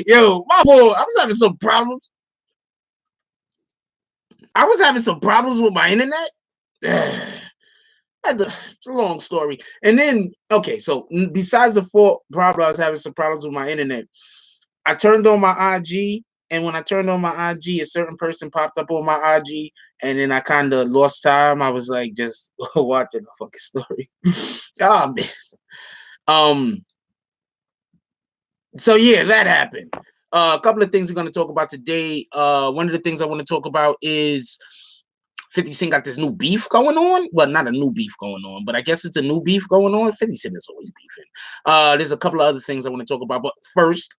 Yo, my boy, I was having some problems. I was having some problems with my internet. It's a long story. And then, okay, so besides the four problems, I was having some problems with my internet. I turned on my IG, and when I turned on my IG, a certain person popped up on my IG, and then I kind of lost time. I was like just watching the fucking story. Oh man. Um. So yeah, that happened. A couple of things we're going to talk about today. One of the things I want to talk about is 50 Cent got this new beef going on. Well, not a new beef going on, but I guess it's a new beef going on. 50 Cent is always beefing. There's a couple of other things I want to talk about, but first,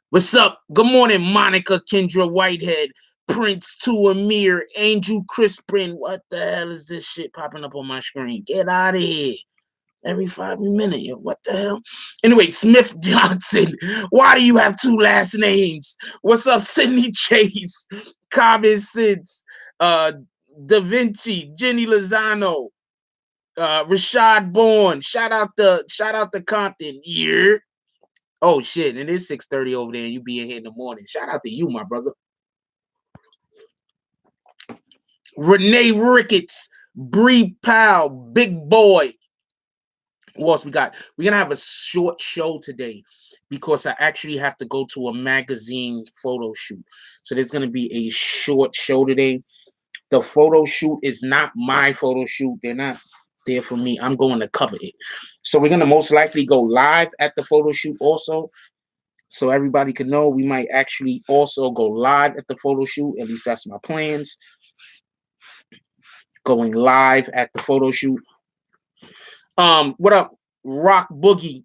what's up? Good morning, Monica, Kendra Whitehead, Prince to Amir, Angel Crispin. What the hell is this shit popping up on my screen? Get out of here. Every 5 minutes. What the hell? Anyway, Smith Johnson. Why do you have two last names? What's up, Sydney Chase? Common Sense. Da Vinci, Jenny Lozano, Rashad Bourne. Shout out to Compton. Yeah. Oh shit. And it's 6:30 over there, and you be in here in the morning. Shout out to you, my brother. Renee Ricketts, Bree Powell, Big Boy. What else we got? We're gonna have a short show today because I actually have to go to a magazine photo shoot. So there's gonna be a short show today. The photo shoot is not my photo shoot. They're not there for me. I'm going to cover it. So we're gonna most likely go live at the photo shoot also. So everybody can know we might actually also go live at the photo shoot. At least that's my plans. Going live at the photo shoot. What up, Rock Boogie?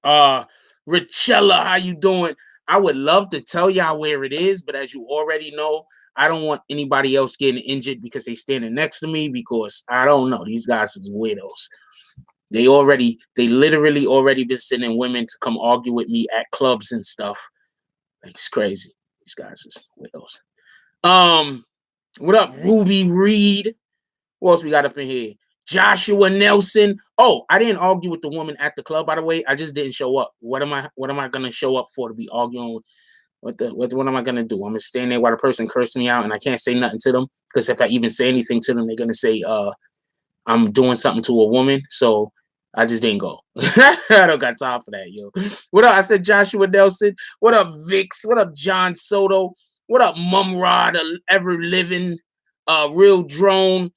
Richella, how you doing? I would love to tell y'all where it is, but as you already know, I don't want anybody else getting injured because they standing next to me, because I don't know. These guys are weirdos. They literally already been sending women to come argue with me at clubs and stuff. Like, it's crazy. These guys is weirdos. What up, Ruby Reed? What else we got up in here? Joshua Nelson. Oh, I didn't argue with the woman at the club, by the way. I just didn't show up. What am I gonna show up for to be arguing with? What am I gonna do? I'm gonna stand there while the person cursed me out and I can't say nothing to them, because if I even say anything to them, they're gonna say I'm doing something to a woman. So I just didn't go. I don't got time for that, yo. What up? I said Joshua Nelson. What up, Vix? What up, John Soto? What up, Mumrod, Ever Living, Real Drone,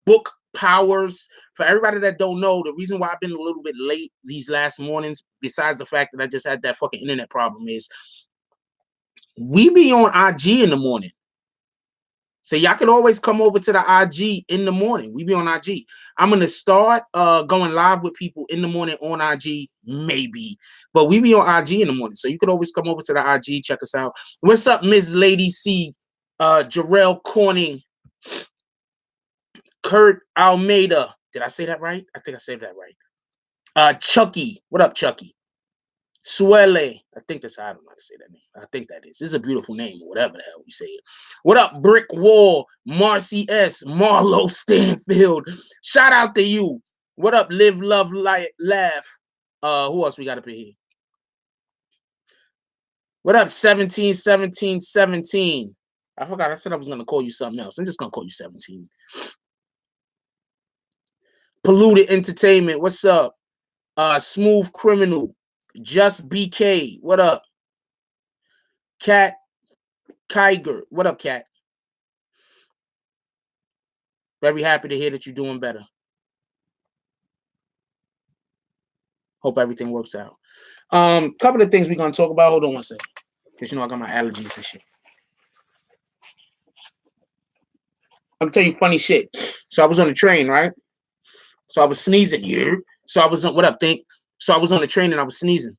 Book Powers. For everybody that don't know, the reason why I've been a little bit late these last mornings, besides the fact that I just had that fucking internet problem, is we be on IG in the morning. So y'all can always come over to the IG in the morning. We be on IG. I'm gonna start going live with people in the morning on IG, maybe. But we be on IG in the morning. So you can always come over to the IG, check us out. What's up, Ms. Lady C? Jarrell Corning, Kurt Almeida. Did I say that right? I think I said that right. Chucky. What up, Chucky? Suele. I think that's how I don't know how to say that name. I think that is. This is a beautiful name, or whatever the hell we say it. What up, Brick Wall? Marcy S. Marlo Stanfield. Shout out to you. What up, Live, Love, Laugh? Who else we got up in here? What up, 17, 17, 17? I forgot. I said I was gonna call you something else. I'm just gonna call you 17. Polluted Entertainment. What's up? Smooth Criminal. Just BK. What up? Cat Kiger. What up, Cat? Very happy to hear that you're doing better. Hope everything works out. Couple of things we're gonna talk about. Hold on one second. Because you know I got my allergies and shit. I'm telling you funny shit. So I was on the train, right? So I was sneezing. Yeah. So I was on, what up, think? So I was on the train and I was sneezing.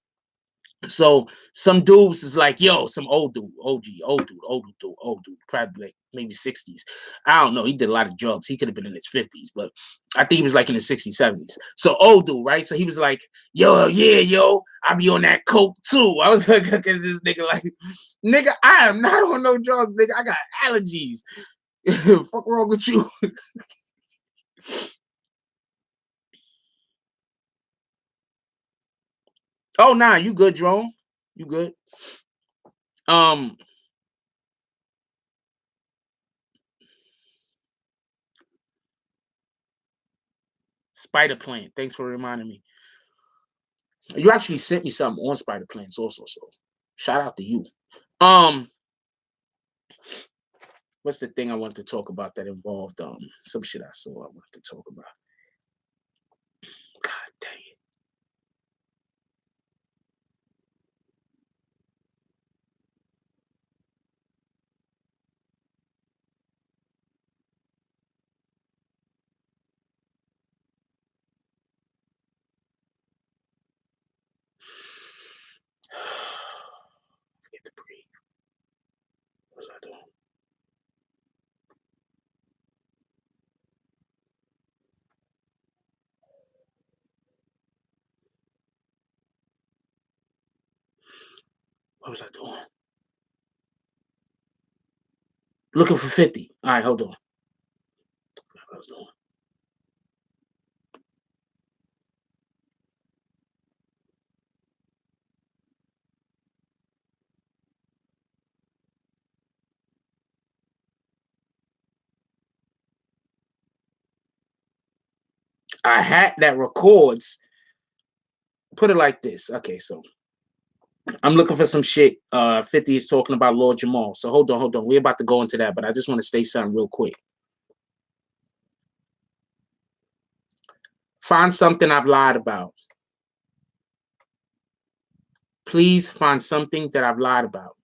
So some dudes is like, yo, some old dude, old dude, probably like maybe 60s. I don't know. He did a lot of drugs. He could have been in his 50s, but I think he was like in his 60s, 70s. So old dude, right? So he was like, yo, yeah, yo, I be on that coke too. I was like, because this nigga like, nigga, I am not on no drugs, nigga. I got allergies. Fuck wrong with you? Oh, nah, you good, Drone? You good? Um, Spider Plant. Thanks for reminding me. You actually sent me something on Spider Plants also, so shout out to you. Um, what's the thing I wanted to talk about that involved some shit I saw I wanted to talk about. God dang it. Get to breathe. What was I doing? What was I doing? Looking for 50. All right, hold on. What I was doing. I had that records. Put it like this. Okay, so I'm looking for some shit. 50 is talking about Lord Jamar. So hold on. We're about to go into that, but I just want to state something real quick. Find something I've lied about. Please find something that I've lied about.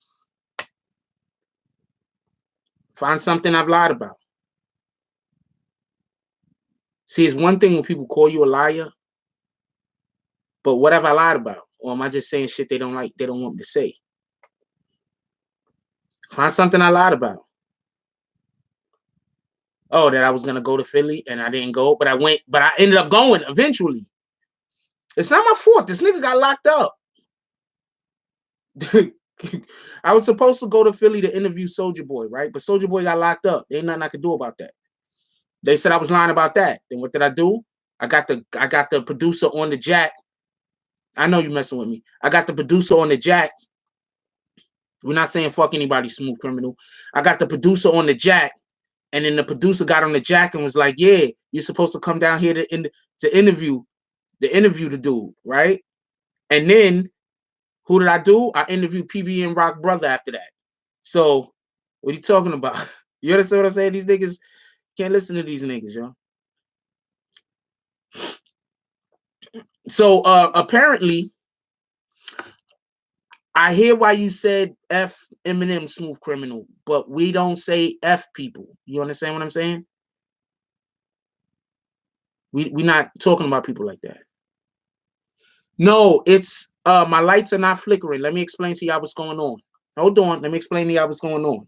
Find something I've lied about. See, it's one thing when people call you a liar, but what have I lied about? Or am I just saying shit they don't like, they don't want me to say? Find something I lied about. Oh, that I was gonna go to Philly and I didn't go, but I went, but I ended up going eventually. It's not my fault. This nigga got locked up. I was supposed to go to Philly to interview Soulja Boy, right? But Soulja Boy got locked up. There ain't nothing I could do about that. They said I was lying about that. Then what did I do? I got the producer on the jack. I know you messing with me. I got the producer on the jack. We're not saying fuck anybody, Smooth Criminal. I got the producer on the jack, and then the producer got on the jack and was like, "Yeah, you're supposed to come down here to interview the dude, right?" And then who did I do? I interviewed PB and Rock Brother after that. So what are you talking about? You understand what I'm saying? These niggas can't listen to these niggas, yo. So apparently, I hear why you said F Eminem, Smooth Criminal, but we don't say F people. You understand what I'm saying? We're not talking about people like that. No, it's my lights are not flickering. Let me explain to y'all what's going on. Hold on. Let me explain to y'all what's going on.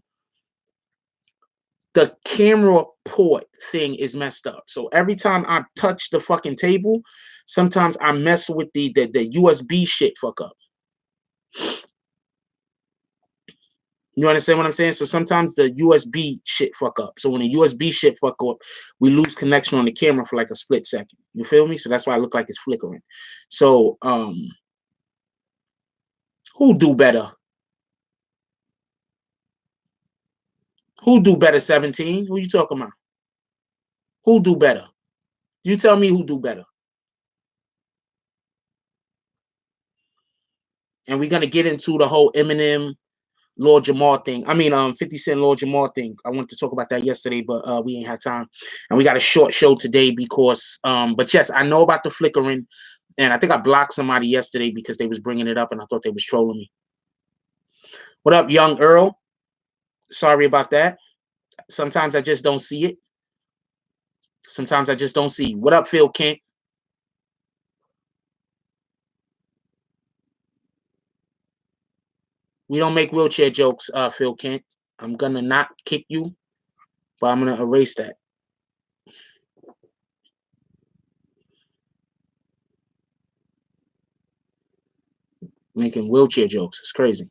The camera port thing is messed up. So every time I touch the fucking table, sometimes I mess with the USB shit fuck up. You understand what I'm saying? So sometimes the USB shit fuck up. So when the USB shit fuck up, we lose connection on the camera for like a split second. You feel me? So that's why I look like it's flickering. So who do better? Who do better, 17? Who you talking about? Who do better? You tell me who do better. And we're gonna get into the whole Eminem Lord Jamar thing. I mean, 50 Cent Lord Jamar thing. I wanted to talk about that yesterday, but we ain't had time. And we got a short show today because, but yes, I know about the flickering. And I think I blocked somebody yesterday because they was bringing it up and I thought they was trolling me. What up, young Earl? Sorry about that. Sometimes I just don't see it. Sometimes I just don't see. What up, Phil Kent? We don't make wheelchair jokes, Phil Kent. I'm gonna not kick you, but I'm gonna erase that. Making wheelchair jokes. It's crazy.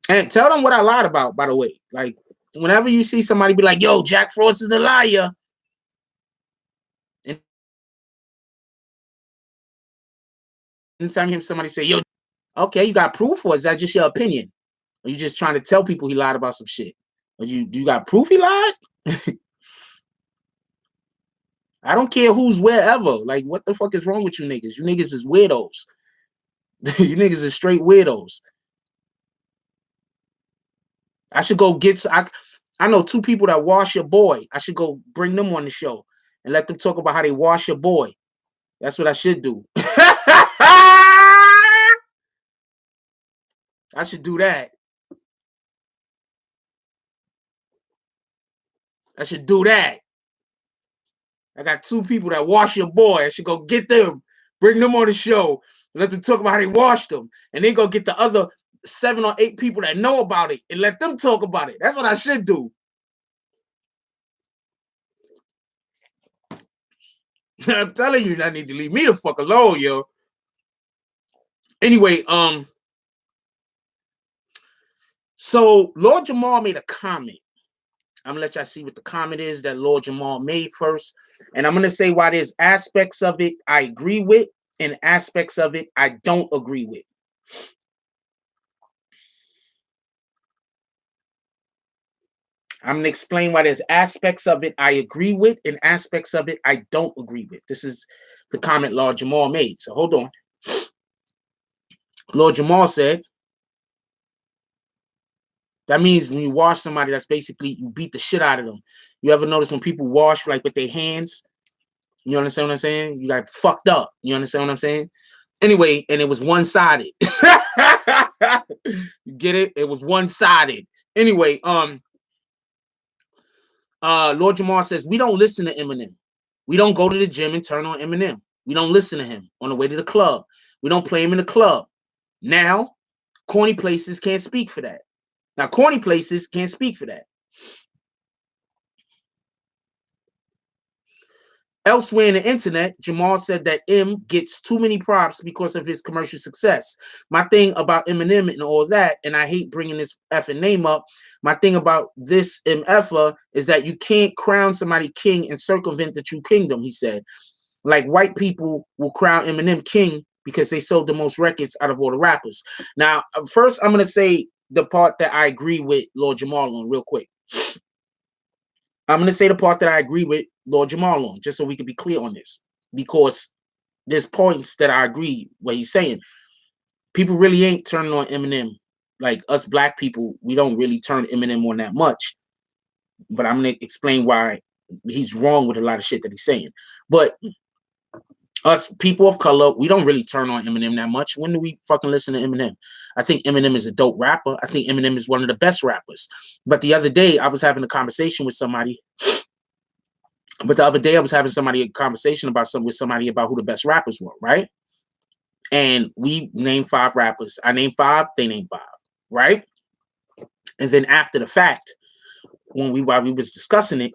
And tell them what I lied about, by the way. Like, whenever you see somebody be like, yo, Jack Frost is a liar, Anytime you hear somebody say, yo, okay, you got proof, or is that just your opinion? Are you just trying to tell people he lied about some shit? Or do you got proof he lied? I don't care who's wherever. Like, what the fuck is wrong with you niggas? You niggas is weirdos. You niggas is straight weirdos. I should go get. I know 2 people that wash your boy. I should go bring them on the show and let them talk about how they wash your boy. That's what I should do. I should do that. I should do that. I got 2 people that wash your boy. I should go get them, bring them on the show, and let them talk about how they washed them, and then go get the other 7 or 8 people that know about it and let them talk about it. That's what I should do. I'm telling you, I need to leave me the fuck alone, yo. Anyway, so Lord Jamar made a comment. I'm gonna let y'all see what the comment is that Lord Jamar made first, and I'm gonna say why there's aspects of it I agree with and aspects of it I don't agree with. I'm gonna explain why there's aspects of it I agree with and aspects of it I don't agree with. This is the comment Lord Jamar made. So hold on. Lord Jamar said, that means when you wash somebody, that's basically you beat the shit out of them. You ever notice when people wash like with their hands? You understand what I'm saying? You got fucked up. You understand what I'm saying? Anyway, and it was one-sided. You get it? It was one-sided. Anyway, Lord Jamar says, we don't listen to Eminem. We don't go to the gym and turn on Eminem. We don't listen to him on the way to the club. We don't play him in the club. Now, corny places can't speak for that. Now, corny places can't speak for that. Elsewhere in the internet, Jamar said that M gets too many props because of his commercial success. My thing about Eminem and all that, and I hate bringing this effing name up, my thing about this MFer is that you can't crown somebody king and circumvent the true kingdom, he said. Like white people will crown Eminem king because they sold the most records out of all the rappers. Now, first, I'm going to say the part that I agree with Lord Jamar on real quick. I'm going to say the part that I agree with Lord Jamar on, just so we can be clear on this, because there's points that I agree what he's saying. People really ain't turning on Eminem. Like us black people, we don't really turn Eminem on that much. But I'm going to explain why he's wrong with a lot of shit that he's saying. But us people of color, we don't really turn on Eminem that much. When do we fucking listen to Eminem? I think Eminem is a dope rapper. I think Eminem is one of the best rappers. But the other day, I was having a conversation with somebody. But the other day, I was having a conversation about with somebody about who the best rappers were, right? And we named 5 rappers. I named 5, they named 5, right? And then after the fact, while we was discussing it,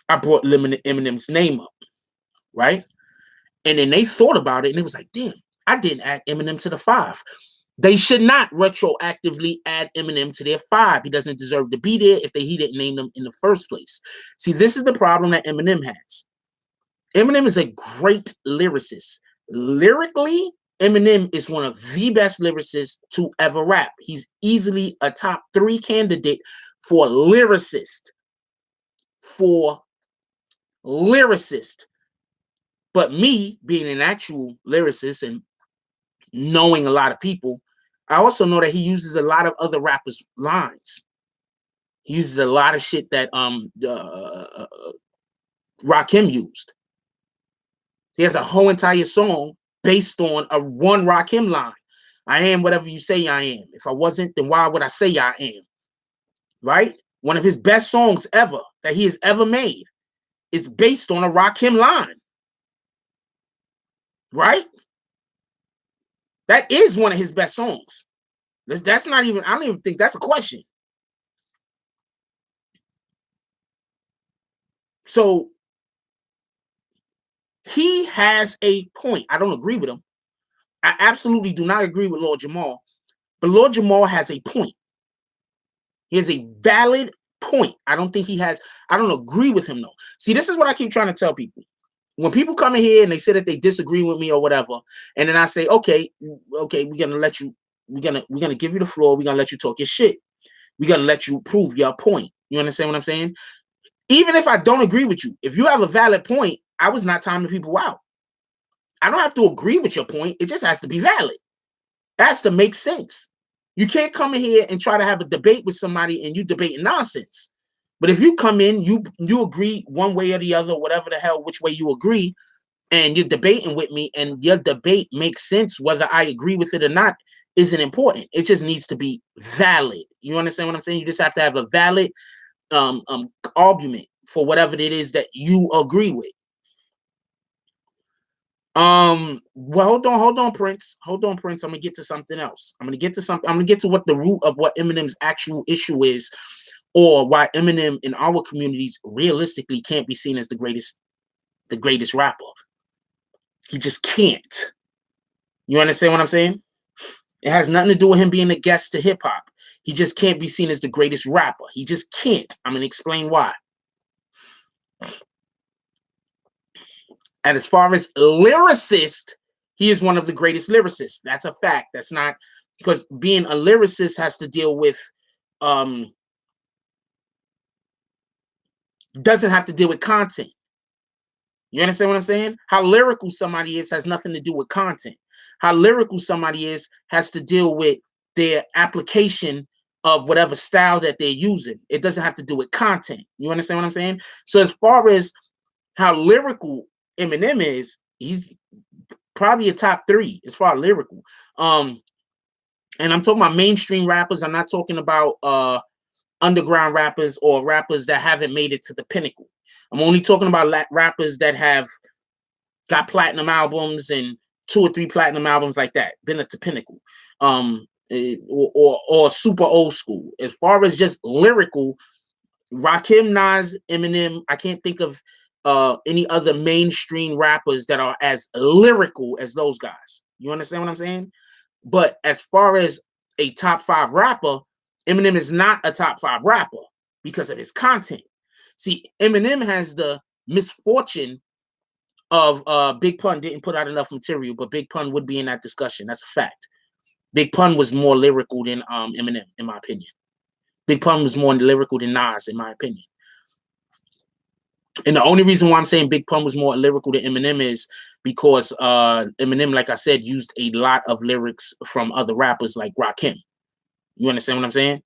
I brought Eminem's name up, right? And then they thought about it, and it was like, damn, I didn't add Eminem to the 5. They should not retroactively add Eminem to their 5. He doesn't deserve to be there if he didn't name them in the first place. See, this is the problem that Eminem has. Eminem is a great lyricist. Lyrically, Eminem is one of the best lyricists to ever rap. He's easily a top 3 candidate for lyricist. But me being an actual lyricist and knowing a lot of people, I also know that he uses a lot of other rappers' lines. He uses a lot of shit that Rakim used. He has a whole entire song based on a one Rakim line. I am whatever you say I am. If I wasn't, then why would I say I am? Right? One of his best songs ever that he has ever made is based on a Rakim line. Right? That is one of his best songs. That's not even, I don't even think that's a question. So he has a point. I don't agree with him. I absolutely do not agree with Lord Jamar, but Lord Jamar has a point. He has a valid point. I don't think he has, I don't agree with him though. See, this is what I keep trying to tell people. When people come in here and they say that they disagree with me or whatever, and then I say, okay, we're gonna let you, we're gonna give you the floor, we're gonna let you talk your shit. We're gonna let you prove your point. You understand what I'm saying? Even if I don't agree with you, if you have a valid point, I was not timing people out. I don't have to agree with your point. It just has to be valid. It has to make sense. You can't come in here and try to have a debate with somebody and you debating nonsense. But if you come in, you agree one way or the other, whatever the hell, which way you agree, and you're debating with me, and your debate makes sense, whether I agree with it or not, isn't important. It just needs to be valid. You understand what I'm saying? You just have to have a valid argument for whatever it is that you agree with. Well, hold on, Prince. Hold on, Prince. I'm gonna get to something else. I'm gonna get to what the root of what Eminem's actual issue is, or why Eminem in our communities realistically can't be seen as the greatest rapper. He just can't. You understand what I'm saying? It has nothing to do with him being a guest to hip hop. He just can't be seen as the greatest rapper. He just can't. I'm gonna explain why. And as far as lyricist, he is one of the greatest lyricists. That's a fact. That's not, because being a lyricist has to deal with, doesn't have to deal with content. You understand what I'm saying? How lyrical somebody is has nothing to do with content. How lyrical somebody is has to deal with their application of whatever style that they're using. It doesn't have to do with content. You understand what I'm saying? So as far as how lyrical Eminem is, he's probably a top 3 as far as lyrical. And I'm talking about mainstream rappers. I'm not talking about underground rappers or rappers that haven't made it to the pinnacle. I'm only talking about rappers that have got platinum albums and 2 or 3 platinum albums like that, been at the pinnacle, or super old school. As far as just lyrical, Rakim, Nas, Eminem, I can't think of any other mainstream rappers that are as lyrical as those guys. You understand what I'm saying? But as far as a top 5 rapper, Eminem is not a top 5 rapper because of his content. See, Eminem has the misfortune of Big Pun didn't put out enough material, but Big Pun would be in that discussion. That's a fact. Big Pun was more lyrical than Eminem, in my opinion. Big Pun was more lyrical than Nas, in my opinion. And the only reason why I'm saying Big Pun was more lyrical than Eminem is because Eminem, like I said, used a lot of lyrics from other rappers like Rakim. You understand what I'm saying?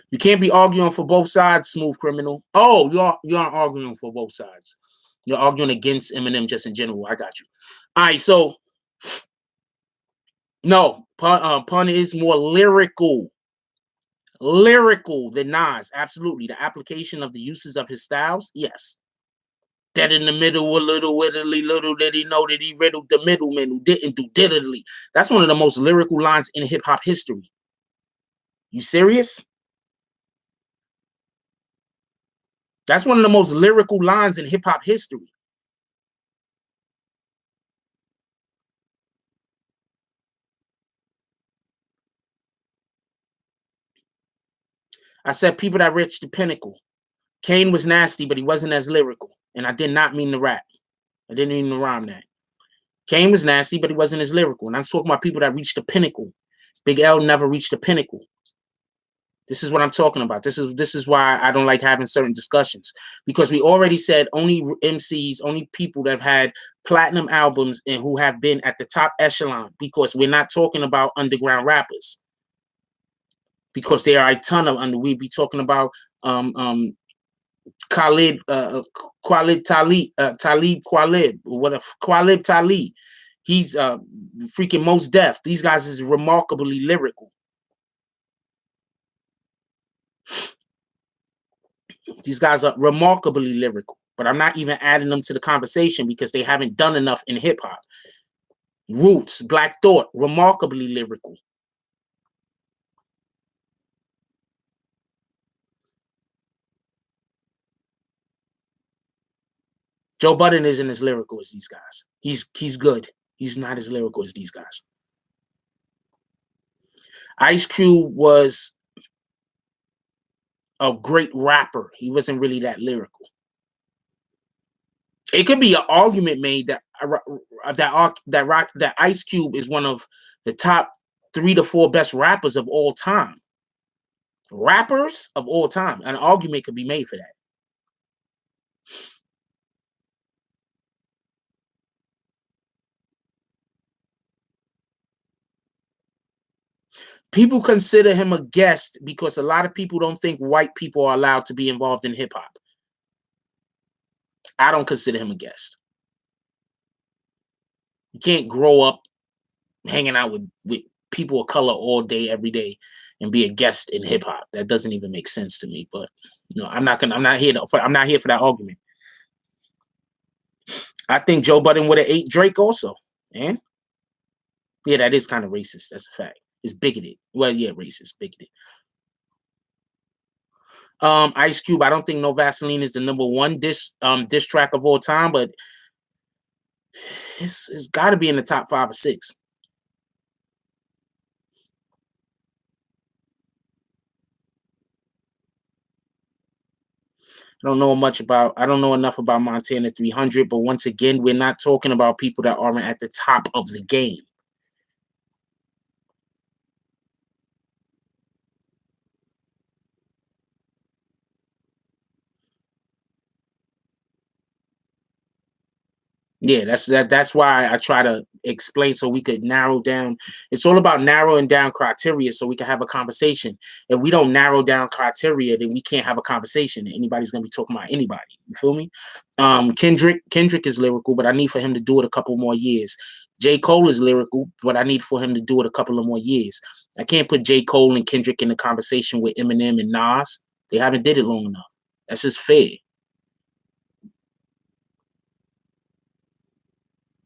You can't be arguing for both sides, Smooth Criminal. Oh, you aren't arguing for both sides. You're arguing against Eminem just in general. I got you. All right, so no, Pun is more lyrical than Nas. Absolutely. The application of the uses of his styles, yes. Dead in the middle, a little wittily, little did he know that he riddled the middleman who didn't do diddly. That's one of the most lyrical lines in hip hop history. You serious? That's one of the most lyrical lines in hip hop history. I said people that reached the pinnacle. Kane was nasty, but he wasn't as lyrical. And I did not mean to rap. I didn't mean to rhyme that. Kane was nasty, but he wasn't as lyrical. And I'm talking about people that reached the pinnacle. Big L never reached the pinnacle. This is what I'm talking about. This is why I don't like having certain discussions, because we already said only MCs, only people that have had platinum albums and who have been at the top echelon, because we're not talking about underground rappers, because there are a ton of we'd be talking about Khalid, Talib, Khalid Talib. He's freaking Most Def. These guys is remarkably lyrical. These guys are remarkably lyrical, but I'm not even adding them to the conversation because they haven't done enough in hip hop. Roots, Black Thought, remarkably lyrical. Joe Budden isn't as lyrical as these guys. He's good. He's not as lyrical as these guys. Ice Cube was a great rapper. He wasn't really that lyrical. It could be an argument made that that Ice Cube is one of the top 3 to 4 best rappers of all time. Rappers of all time. An argument could be made for that. People consider him a guest because a lot of people don't think white people are allowed to be involved in hip hop. I don't consider him a guest. You can't grow up hanging out with people of color all day, every day, and be a guest in hip hop. That doesn't even make sense to me. But I'm not here for that argument. I think Joe Budden would have ate Drake also. Man. Yeah, that is kind of racist. That's a fact. It's bigoted. Well, yeah, racist, bigoted. Ice Cube, I don't think No Vaseline is the #1 diss track of all time, but it's got to be in the top 5 or 6. I don't know enough about Montana 300, but once again, we're not talking about people that aren't at the top of the game. Yeah, that's why I try to explain so we could narrow down. It's all about narrowing down criteria so we can have a conversation. If we don't narrow down criteria, then we can't have a conversation. Anybody's gonna be talking about anybody. You feel me? Kendrick is lyrical, but I need for him to do it a couple more years. J. Cole is lyrical, but I need for him to do it a couple of more years. I can't put J. Cole and Kendrick in the conversation with Eminem and Nas. They haven't did it long enough. That's just fair.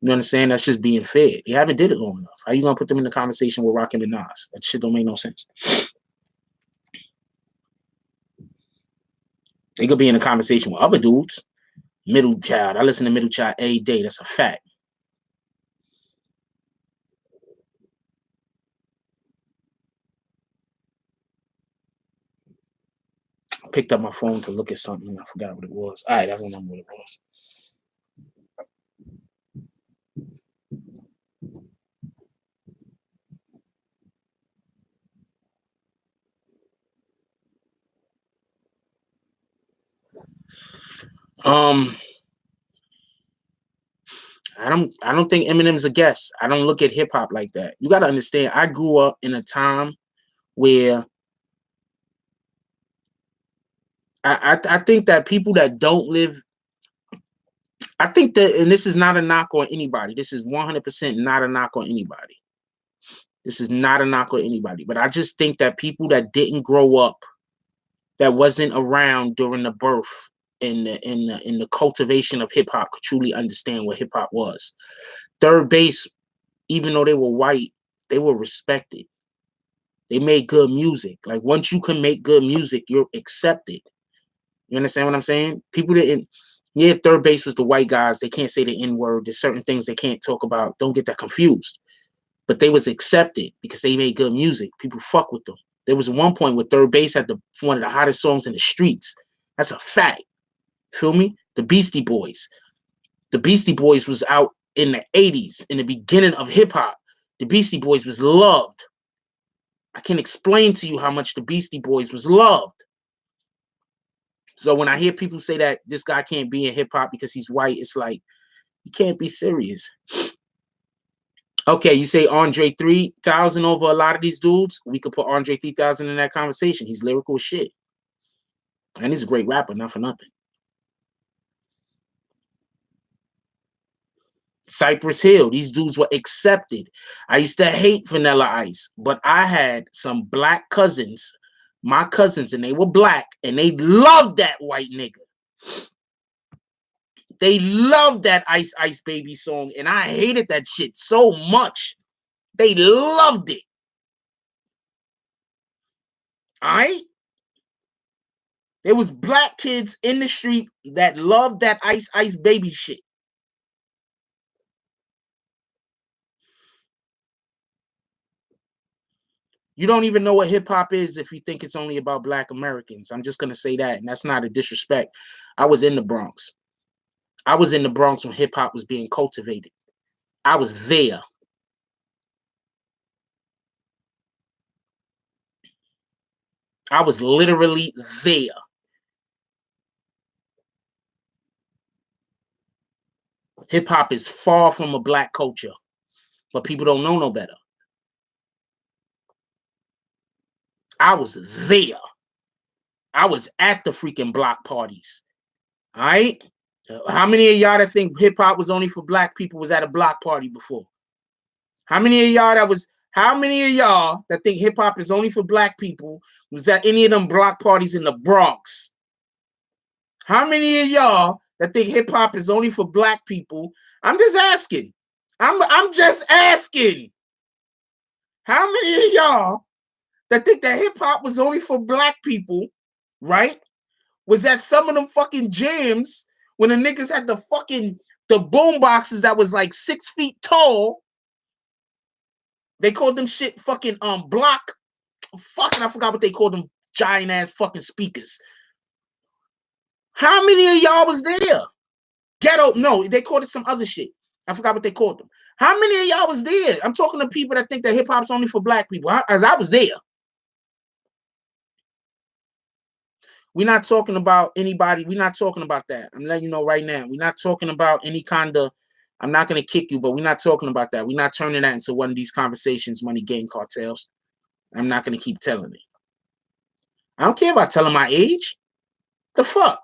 You understand? That's just being fair. You haven't did it long enough. How you gonna put them in the conversation with Rakim and Nas? That shit don't make no sense. They could be in a conversation with other dudes. Middle Child. I listen to Middle Child every day. That's a fact. I picked up my phone to look at something and I forgot what it was. All right, I remember what it was. I don't think Eminem's a guest. I don't look at hip hop like that. You gotta understand, I grew up in a time where I think that people that don't live, I think that, and this is not a knock on anybody. This is 100% not a knock on anybody. This is not a knock on anybody. But I just think that people that didn't grow up, that wasn't around during the birth and the cultivation of hip hop could truly understand what hip hop was. Third Base, even though they were white, they were respected. They made good music. Like once you can make good music, you're accepted. You understand what I'm saying? People didn't. Yeah, Third Base was the white guys. They can't say the N word. There's certain things they can't talk about. Don't get that confused. But they was accepted because they made good music. People fuck with them. There was one point where Third Base had one of the hottest songs in the streets. That's a fact. Feel me? The Beastie Boys. The Beastie Boys was out in the 80s, in the beginning of hip hop. The Beastie Boys was loved. I can explain to you how much the Beastie Boys was loved. So when I hear people say that this guy can't be in hip hop because he's white, it's like, you can't be serious. Okay, you say Andre 3000 over a lot of these dudes. We could put Andre 3000 in that conversation. He's lyrical as shit. And he's a great rapper, not for nothing. Cypress Hill, these dudes were accepted. I used to hate Vanilla Ice, but I had some black cousins, my cousins, and they were black, and they loved that white nigga. They loved that Ice Ice Baby song, and I hated that shit so much. They loved it. All right? There was black kids in the street that loved that Ice Ice Baby shit. You don't even know what hip hop is if you think it's only about Black Americans. I'm just gonna say that, and that's not a disrespect. I was in the Bronx. I was in the Bronx when hip hop was being cultivated. I was there. I was literally there. Hip hop is far from a Black culture, but people don't know no better. I was there. I was at the freaking block parties. All right. How many of y'all that think hip hop was only for Black people was at a block party before? How many of y'all that was? How many of y'all that think hip hop is only for Black people was at any of them block parties in the Bronx? How many of y'all that think hip hop is only for Black people? I'm just asking. I'm just asking. How many of y'all that think that hip hop was only for Black people, right? Was at some of them fucking jams when the niggas had the boom boxes that was like 6 feet tall. They called them shit fucking block. Fucking, I forgot what they called them, giant ass fucking speakers. How many of y'all was there? Ghetto, no, they called it some other shit. I forgot what they called them. How many of y'all was there? I'm talking to people that think that hip hop's only for Black people. As I was there. We're not talking about anybody. We're not talking about that. I'm letting you know right now. We're not talking about any kind of, I'm not going to kick you, but we're not talking about that. We're not turning that into one of these conversations, money game cartels. I'm not going to keep telling it. I don't care about telling my age. The fuck?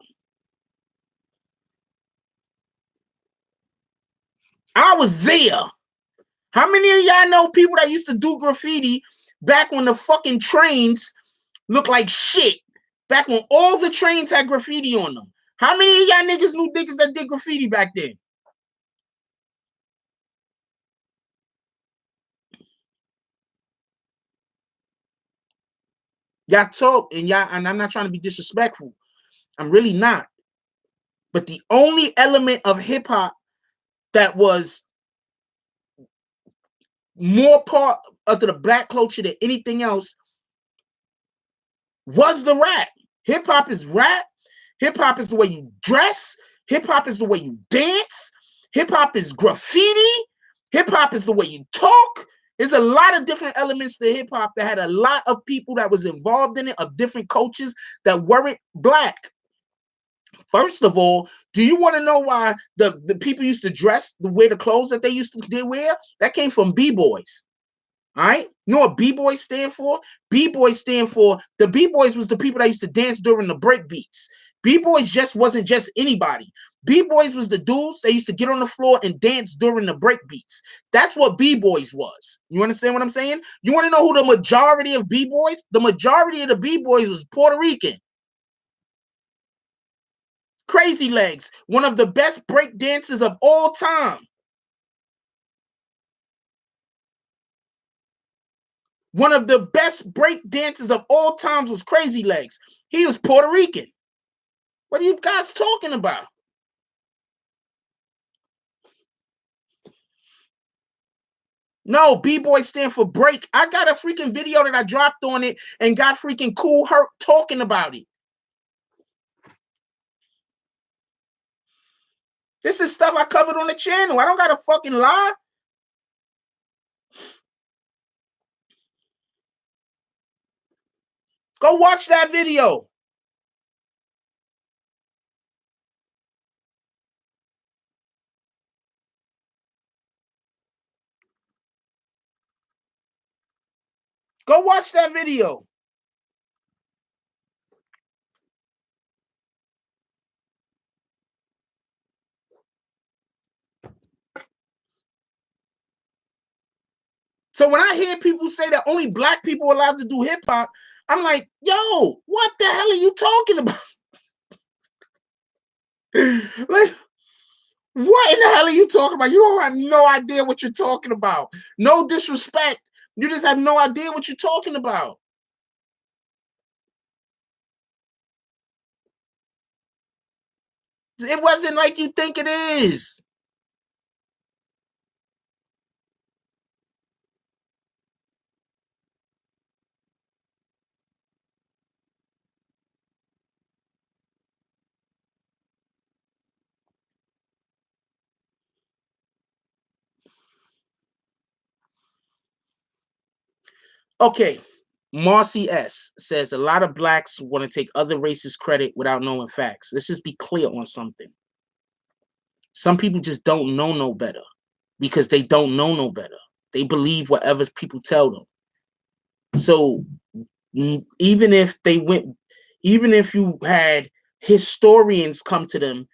I was there. How many of y'all know people that used to do graffiti back when the fucking trains looked like shit? Back when all the trains had graffiti on them. How many of y'all niggas knew niggas that did graffiti back then? Y'all talk and y'all, and I'm not trying to be disrespectful. I'm really not. But the only element of hip hop that was more part of the Black culture than anything else was the rap. Hip hop is rap. Hip hop is the way you dress. Hip hop is the way you dance. Hip hop is graffiti. Hip hop is the way you talk. There's a lot of different elements to hip hop that had a lot of people that was involved in it of different cultures that weren't Black. First of all, do you want to know why the people used to dress the way the clothes that they used to wear? That came from BBoys. All right. You know what B-Boys stand for? B-Boys stand for the B-Boys was the people that used to dance during the break beats. B-Boys just wasn't just anybody. B-Boys was the dudes that used to get on the floor and dance during the break beats. That's what B-Boys was. You understand what I'm saying? You want to know who the majority of B-Boys? The majority of the B-Boys was Puerto Rican. Crazy Legs, one of the best break dancers of all time. One of the best break dancers of all times was Crazy Legs. He was Puerto Rican. What are you guys talking about? No, B-Boy stand for break. I got a freaking video that I dropped on it and got freaking Cool Herc talking about it. This is stuff I covered on the channel. I don't got to fucking lie. Go watch that video. Go watch that video. So when I hear people say that only Black people are allowed to do hip hop, I'm like, yo, what the hell are you talking about? Like, what in the hell are you talking about? You don't have no idea what you're talking about. No disrespect. You just have no idea what you're talking about. It wasn't like you think it is. Okay. Marcy S says a lot of blacks want to take other races credit without knowing facts. Let's just be clear on something. Some people just don't know no better because they don't know no better. They believe whatever people tell them. So even if they went, even if you had historians come to them,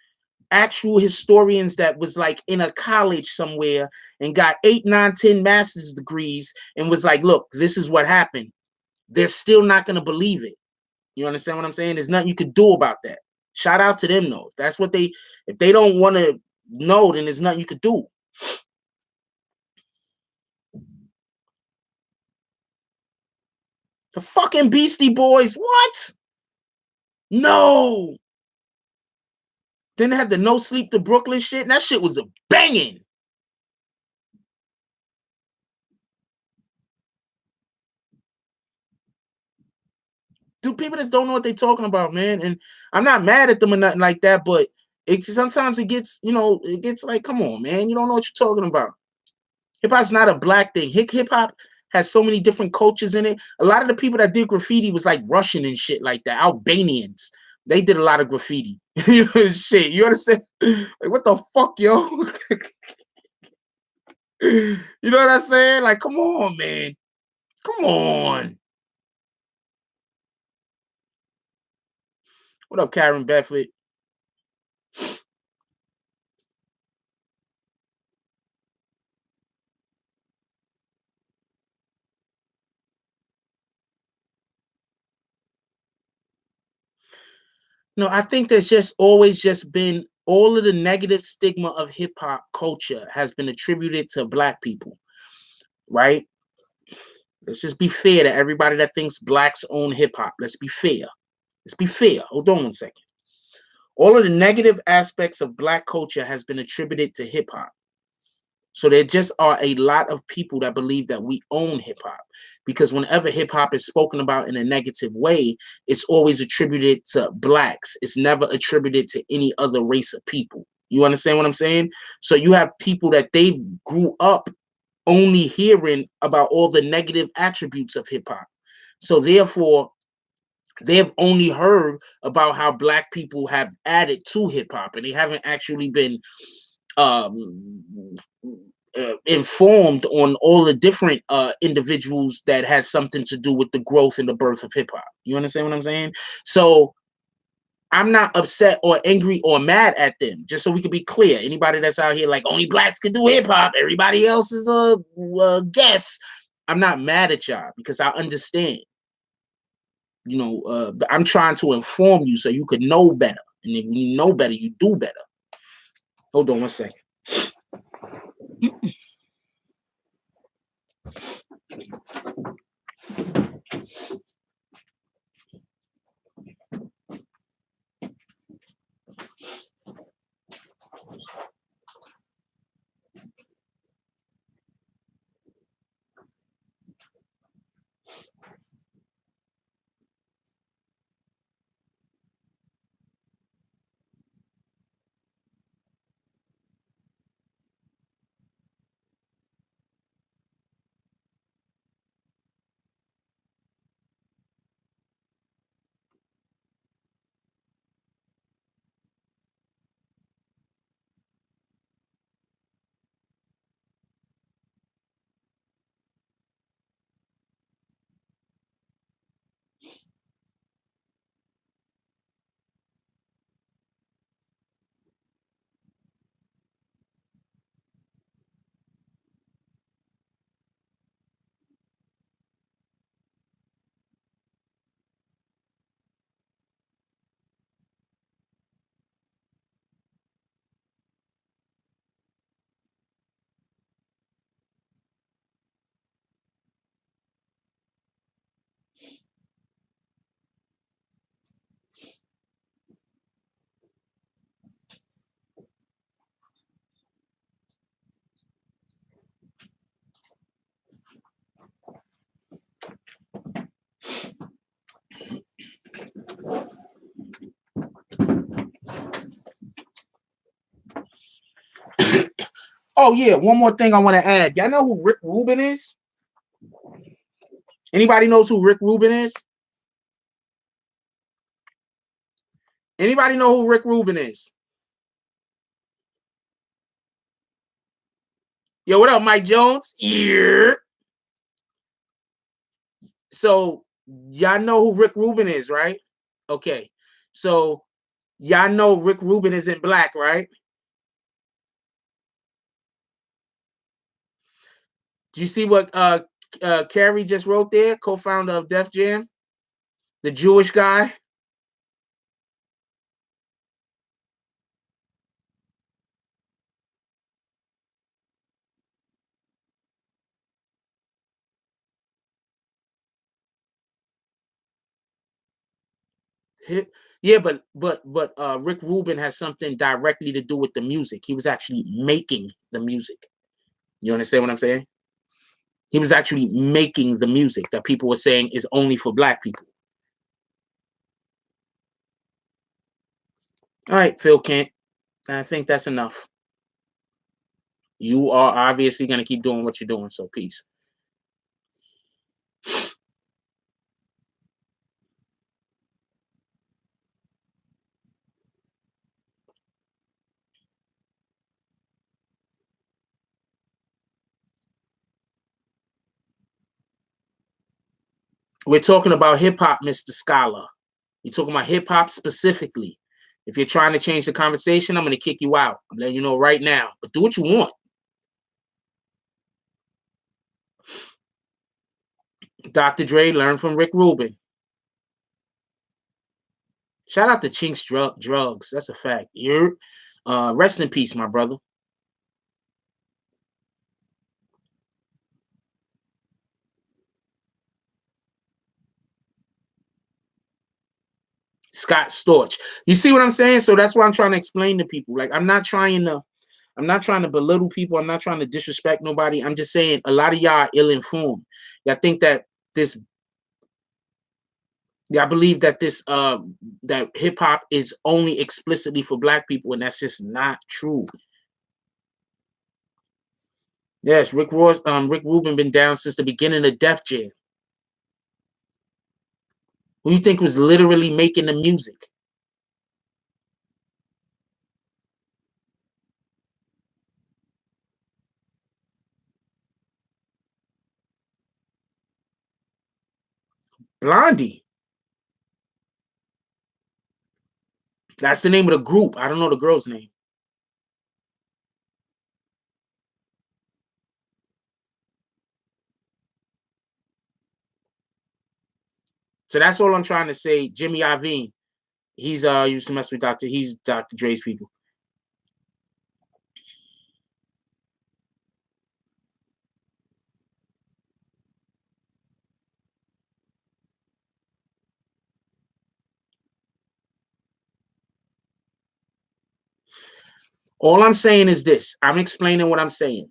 actual historians that was like in a college somewhere and got 8, 9, 10 master's degrees and was like, look, this is what happened. They're still not going to believe it. You understand what I'm saying? There's nothing you could do about that. Shout out to them though. If that's what if they don't want to know, then there's nothing you could do. The fucking Beastie Boys, what? No. Then they had the No Sleep to Brooklyn shit, and that shit was a banging. Dude, people just don't know what they're talking about, man. And I'm not mad at them or nothing like that, but sometimes it gets, it gets like, come on, man, you don't know what you're talking about. Hip hop's not a black thing. Hip hop has so many different cultures in it. A lot of the people that did graffiti was like Russian and shit like that. Albanians. They did a lot of graffiti. Shit, you understand? Like, what the fuck, yo? You know what I'm saying? Like, come on, man. Come on. What up, Karen Bedford? No, I think there's just always just been all of the negative stigma of hip hop culture has been attributed to black people, right? Let's just be fair to everybody that thinks blacks own hip hop. Let's be fair. Let's be fair. Hold on one second. All of the negative aspects of black culture has been attributed to hip hop. So there just are a lot of people that believe that we own hip hop because whenever hip hop is spoken about in a negative way, it's always attributed to blacks. It's never attributed to any other race of people. You understand what I'm saying? So you have people that they grew up only hearing about all the negative attributes of hip hop. So therefore, they have only heard about how black people have added to hip hop, and they haven't actually been um, informed on all the different individuals that had something to do with the growth and the birth of hip hop. You understand what I'm saying? So I'm not upset or angry or mad at them. Just so we can be clear, anybody that's out here like only blacks can do hip hop, everybody else is a guess. I'm not mad at y'all because I understand. I'm trying to inform you so you could know better. And if you know better, you do better. Hold on one second. Oh yeah, one more thing I want to add. Y'all know who Rick Rubin is? Anybody knows who Rick Rubin is? Anybody know who Rick Rubin is? Yo, what up, Mike Jones? Yeah. So y'all know who Rick Rubin is, right? Okay. So y'all know Rick Rubin isn't black, right? Do you see what Carrie just wrote there? Co-founder of Def Jam, the Jewish guy. Yeah, but Rick Rubin has something directly to do with the music. He was actually making the music. You understand what I'm saying? He was actually making the music that people were saying is only for black people. All right, Phil Kent. I think that's enough. You are obviously going to keep doing what you're doing, so peace. We're talking about hip hop, Mr. Scholar. We're talking about hip hop specifically. If you're trying to change the conversation, I'm going to kick you out. I'm letting you know right now. But do what you want. Dr. Dre learned from Rick Rubin. Shout out to Chinks Drugs. That's a fact. You're rest in peace, my brother. Scott Storch. You see what I'm saying? So that's what I'm trying to explain to people. Like, I'm not trying to belittle people. I'm not trying to disrespect nobody. I'm just saying a lot of y'all are ill-informed. Y'all think that this, I believe that this that hip hop is only explicitly for black people, and that's just not true. Yes, Rick Rubin been down since the beginning of Def Jam. Who you think was literally making the music? Blondie. That's the name of the group. I don't know the girl's name. So that's all I'm trying to say. Jimmy Iovine. He's used to mess with He's Dr. Dre's people. All I'm saying is this. I'm explaining what I'm saying.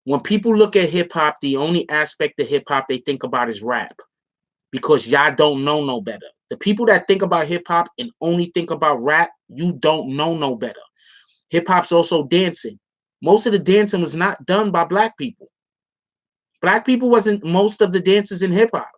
When people look at hip hop, the only aspect of hip hop they think about is rap. Because y'all don't know no better. The people that think about hip hop and only think about rap, you don't know no better. Hip hop's also dancing. Most of the dancing was not done by black people. Black people wasn't most of the dances in hip hop.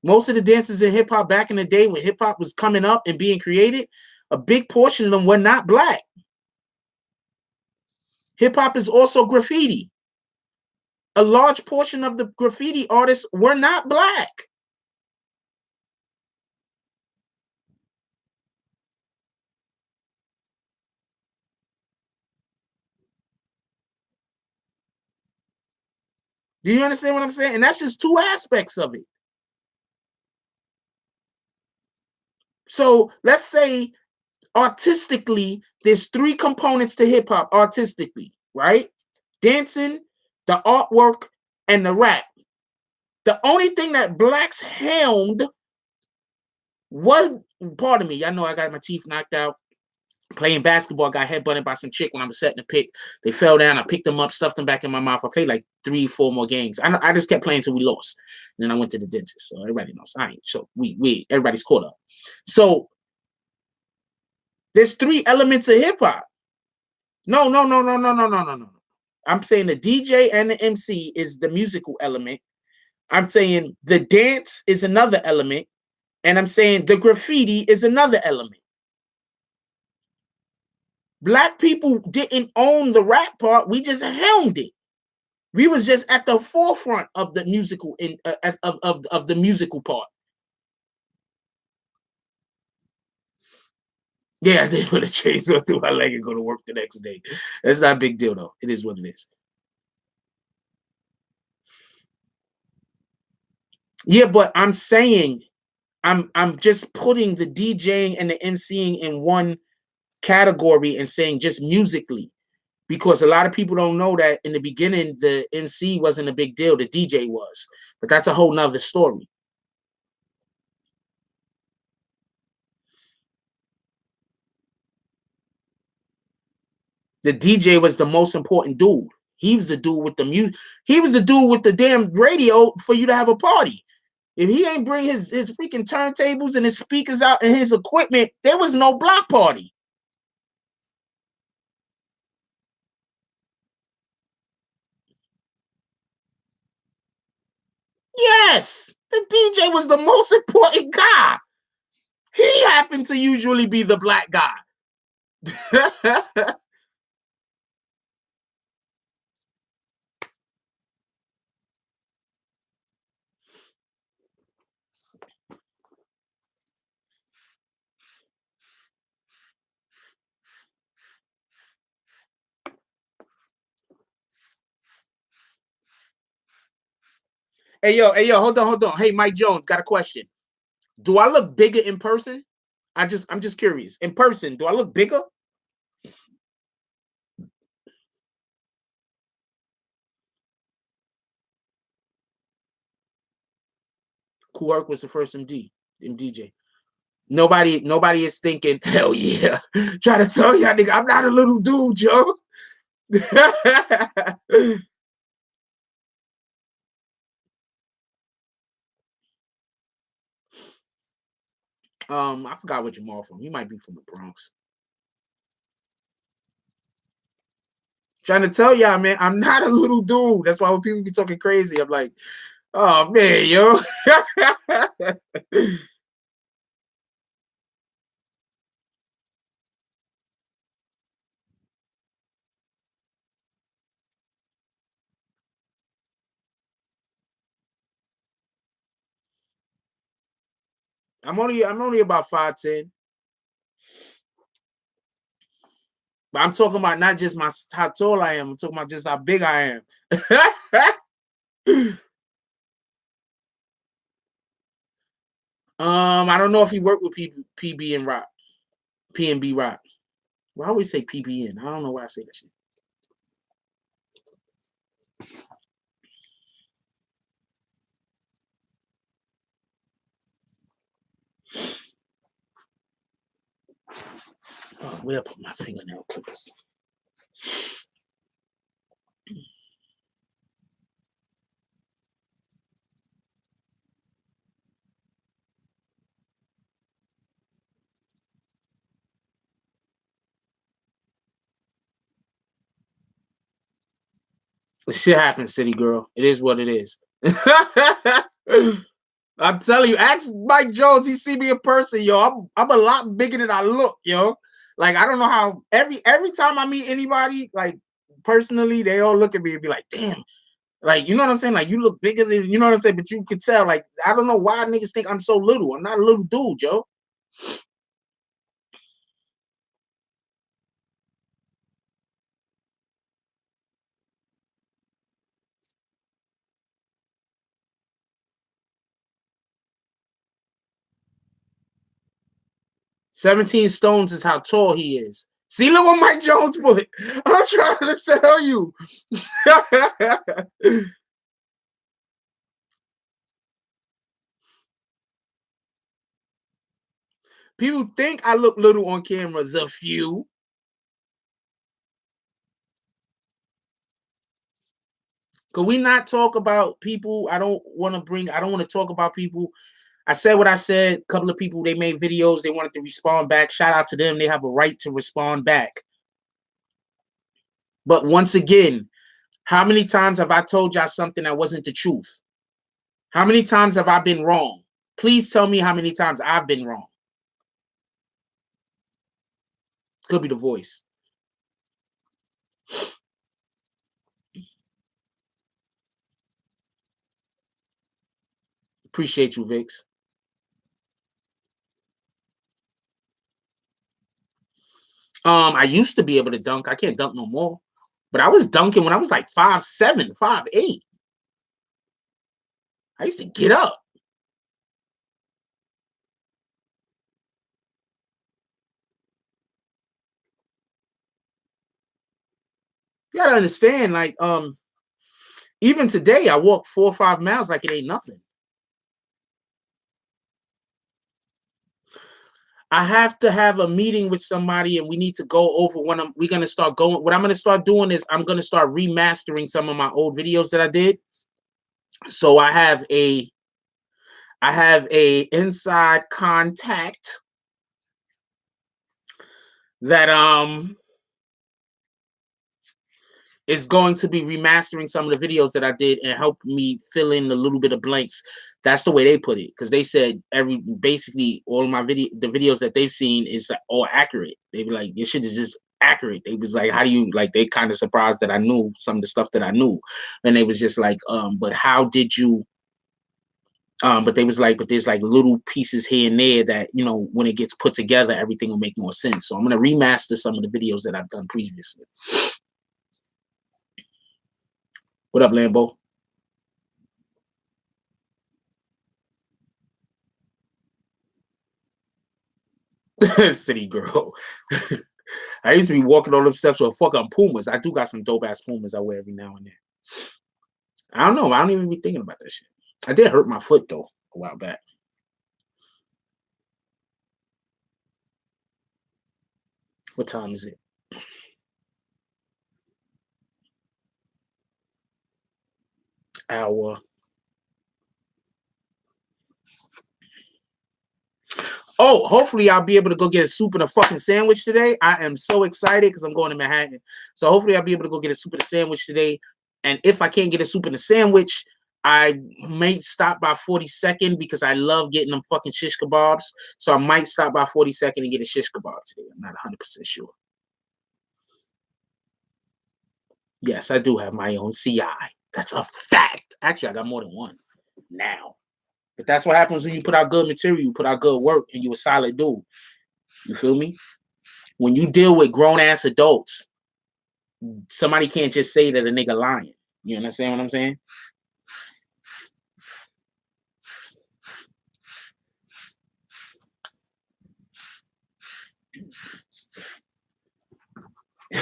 Most of the dances in hip hop back in the day when hip hop was coming up and being created, a big portion of them were not black. Hip hop is also graffiti. A large portion of the graffiti artists were not black. Do you understand what I'm saying? And that's just two aspects of it. So let's say artistically, there's three components to hip hop artistically, right? Dancing, the artwork, and the rap. The only thing that blacks helmed was, pardon me, I know I got my teeth knocked out playing basketball. Got headbutted by some chick when I was setting the pick. They fell down. I picked them up, stuffed them back in my mouth. I played like 3-4 more games. I just kept playing until we lost. And then I went to the dentist. So everybody knows. All right. So everybody's caught up. So there's three elements of hip hop. No, no, no, no, no, no, no, no, no. I'm saying the DJ and the MC is the musical element. I'm saying the dance is another element. And I'm saying the graffiti is another element. Black people didn't own the rap part. We just helmed it. We was just at the forefront of the musical of the musical part. Yeah, I did put a chainsaw through my leg and go to work the next day. That's not a big deal though. It is what it is. Yeah, but I'm saying I'm just putting the DJing and the MCing in one category and saying just musically. Because a lot of people don't know that in the beginning the MC wasn't a big deal, the DJ was. But that's a whole nother story. The DJ was the most important dude. He was the dude with the music. He was the dude with the damn radio for you to have a party. If he ain't bring his freaking turntables and his speakers out and his equipment, there was no block party. Yes, the DJ was the most important guy. He happened to usually be the black guy. Hey yo, hold on. Hey, Mike Jones, got a question. Do I look bigger in person? I'm just curious. In person, do I look bigger? Kuark was the first MDJ. Nobody is thinking, hell yeah. Try to tell y'all nigga, I'm not a little dude, yo. I forgot what Jamar from. He might be from the Bronx. Trying to tell y'all, man, I'm not a little dude. That's why when people be talking crazy, I'm like, oh man, yo. I'm only about 5'10". But I'm talking about not just how tall I am. I'm talking about just how big I am. I don't know if he worked with PB and Rock, PNB Rock. Well, I always say PBN. I don't know why I say that shit. Oh, where I put my fingernail clippers? The shit happens, city girl. It is what it is. I'm telling you, ask Mike Jones. He see me in person, yo. I'm a lot bigger than I look, yo. Like I don't know how every time I meet anybody, like personally, they all look at me and be like, "Damn." Like, you know what I'm saying? Like, you look bigger than, you know what I'm saying? But you could tell, like, I don't know why niggas think I'm so little. I'm not a little dude, yo. 17 stones is how tall he is. See, look what Mike Jones put. I'm trying to tell you. People think I look little on camera, the few. Could we not talk about people? I don't want to talk about people. I said what I said. A couple of people, they made videos. They wanted to respond back. Shout out to them. They have a right to respond back. But once again, how many times have I told y'all something that wasn't the truth? How many times have I been wrong? Please tell me how many times I've been wrong. Could be the voice. Appreciate you, Vix. I used to be able to dunk. I can't dunk no more. But I was dunking when I was like 5'7", 5'8". I used to get up. You gotta understand, like, even today, I walk 4 or 5 miles like it ain't nothing. I have to have a meeting with somebody, and we need to go over when we're gonna start going. What I'm gonna start doing is I'm gonna start remastering some of my old videos that I did. So I have a inside contact that is going to be remastering some of the videos that I did and help me fill in a little bit of blanks. That's the way they put it, because they said basically all of my the videos that they've seen is all accurate. They be like, this shit is just accurate. They was like, how do you, like, they kind of surprised that I knew some of the stuff that I knew, and they was just like, but how did you? But they was like, but there's like little pieces here and there that, you know, when it gets put together, everything will make more sense. So I'm gonna remaster some of the videos that I've done previously. What up, Lambo? City girl. I used to be walking on them steps with fucking Pumas. I do got some dope ass Pumas I wear every now and then. I don't know. I don't even be thinking about that shit. I did hurt my foot though a while back. What time is it? Hour. Oh, hopefully I'll be able to go get a soup and a fucking sandwich today. I am so excited because I'm going to Manhattan. So hopefully I'll be able to go get a soup and a sandwich today. And if I can't get a soup and a sandwich, I might stop by 42nd because I love getting them fucking shish kebabs. So I might stop by 42nd and get a shish kebab today. I'm not 100% sure. Yes, I do have my own CI. That's a fact. Actually, I got more than one now. But that's what happens when you put out good material, you put out good work, and you a solid dude. You feel me? When you deal with grown ass adults, somebody can't just say that a nigga lying. You understand what I'm saying?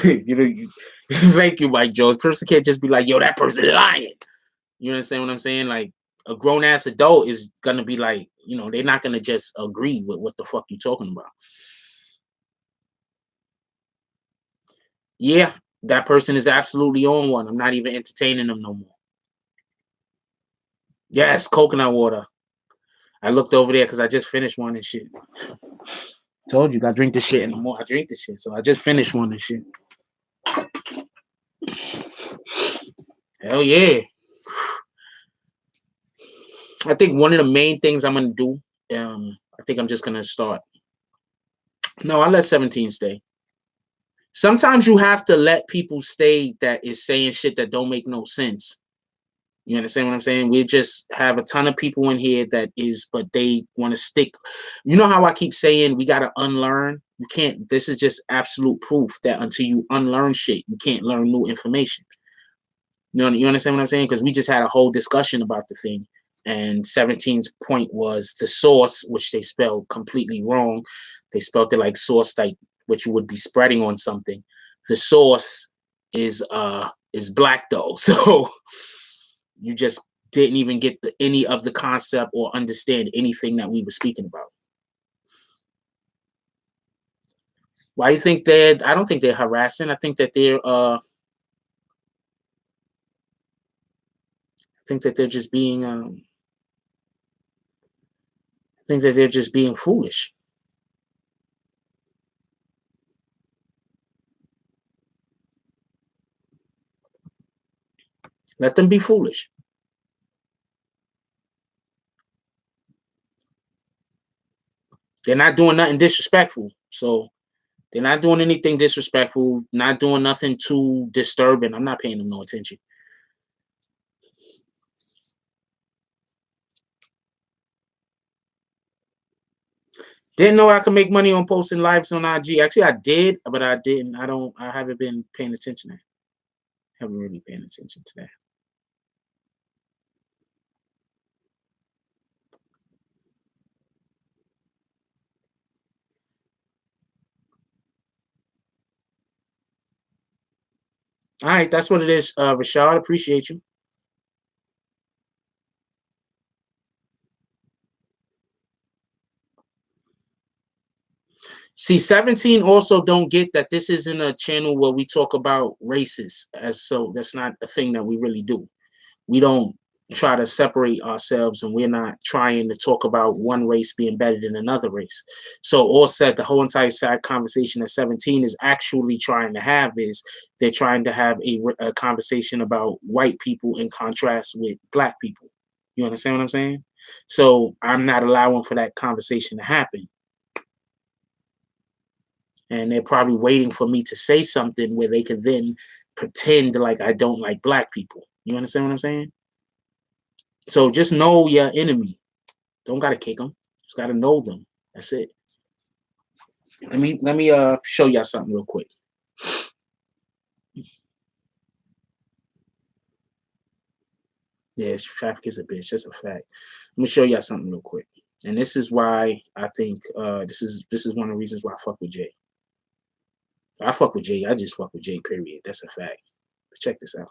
You know, thank you, Mike Jones. Person can't just be like, yo, that person lying. You understand what I'm saying? Like, a grown ass adult is gonna be like, you know, they're not gonna just agree with what the fuck you talking about. Yeah, that person is absolutely on one. I'm not even entertaining them no more. Yes, coconut water. I looked over there because I just finished one and shit. Told you, I drink this shit in the morning. I drink this shit, so I just finished one and shit. Hell yeah. I think one of the main things I'm gonna do, I think I'm just gonna start. No, I'll let 17 stay. Sometimes you have to let people stay that is saying shit that don't make no sense. You understand what I'm saying? We just have a ton of people in here that is, but they want to stick. You know how I keep saying we gotta unlearn? You can't, this is just absolute proof that until you unlearn shit, you can't learn new information. You understand what I'm saying? Because we just had a whole discussion about the thing. And 17's point was the source, which they spelled completely wrong. They spelled it like source, like which you would be spreading on something. The source is black though. So you just didn't even get any of the concept or understand anything that we were speaking about. Why do you think I don't think they're harassing. I think that they're just being I think that they're just being foolish. Let them be foolish. They're not doing nothing disrespectful. So they're not doing anything disrespectful, not doing nothing too disturbing. I'm not paying them no attention. Didn't know I could make money on posting lives on IG. Actually, I did, but I didn't. I haven't been paying attention to that. Haven't really paying attention to that. All right, that's what it is, Rashad. Appreciate you. See, 17 also don't get that this isn't a channel where we talk about races, as so that's not a thing that we really do. We don't try to separate ourselves, and we're not trying to talk about one race being better than another race. So all said, the whole entire side conversation that 17 is actually trying to have is they're trying to have a conversation about white people in contrast with black people. You understand what I'm saying? So I'm not allowing for that conversation to happen. And they're probably waiting for me to say something where they can then pretend like I don't like black people. You understand what I'm saying? So just know your enemy. Don't gotta kick them. Just gotta know them. That's it. Let me show y'all something real quick. Yeah, traffic is a bitch. That's a fact. Let me show y'all something real quick. And this is why I think this is one of the reasons why I fuck with Jay. I fuck with Jay. I just fuck with Jay. Period. That's a fact. But check this out.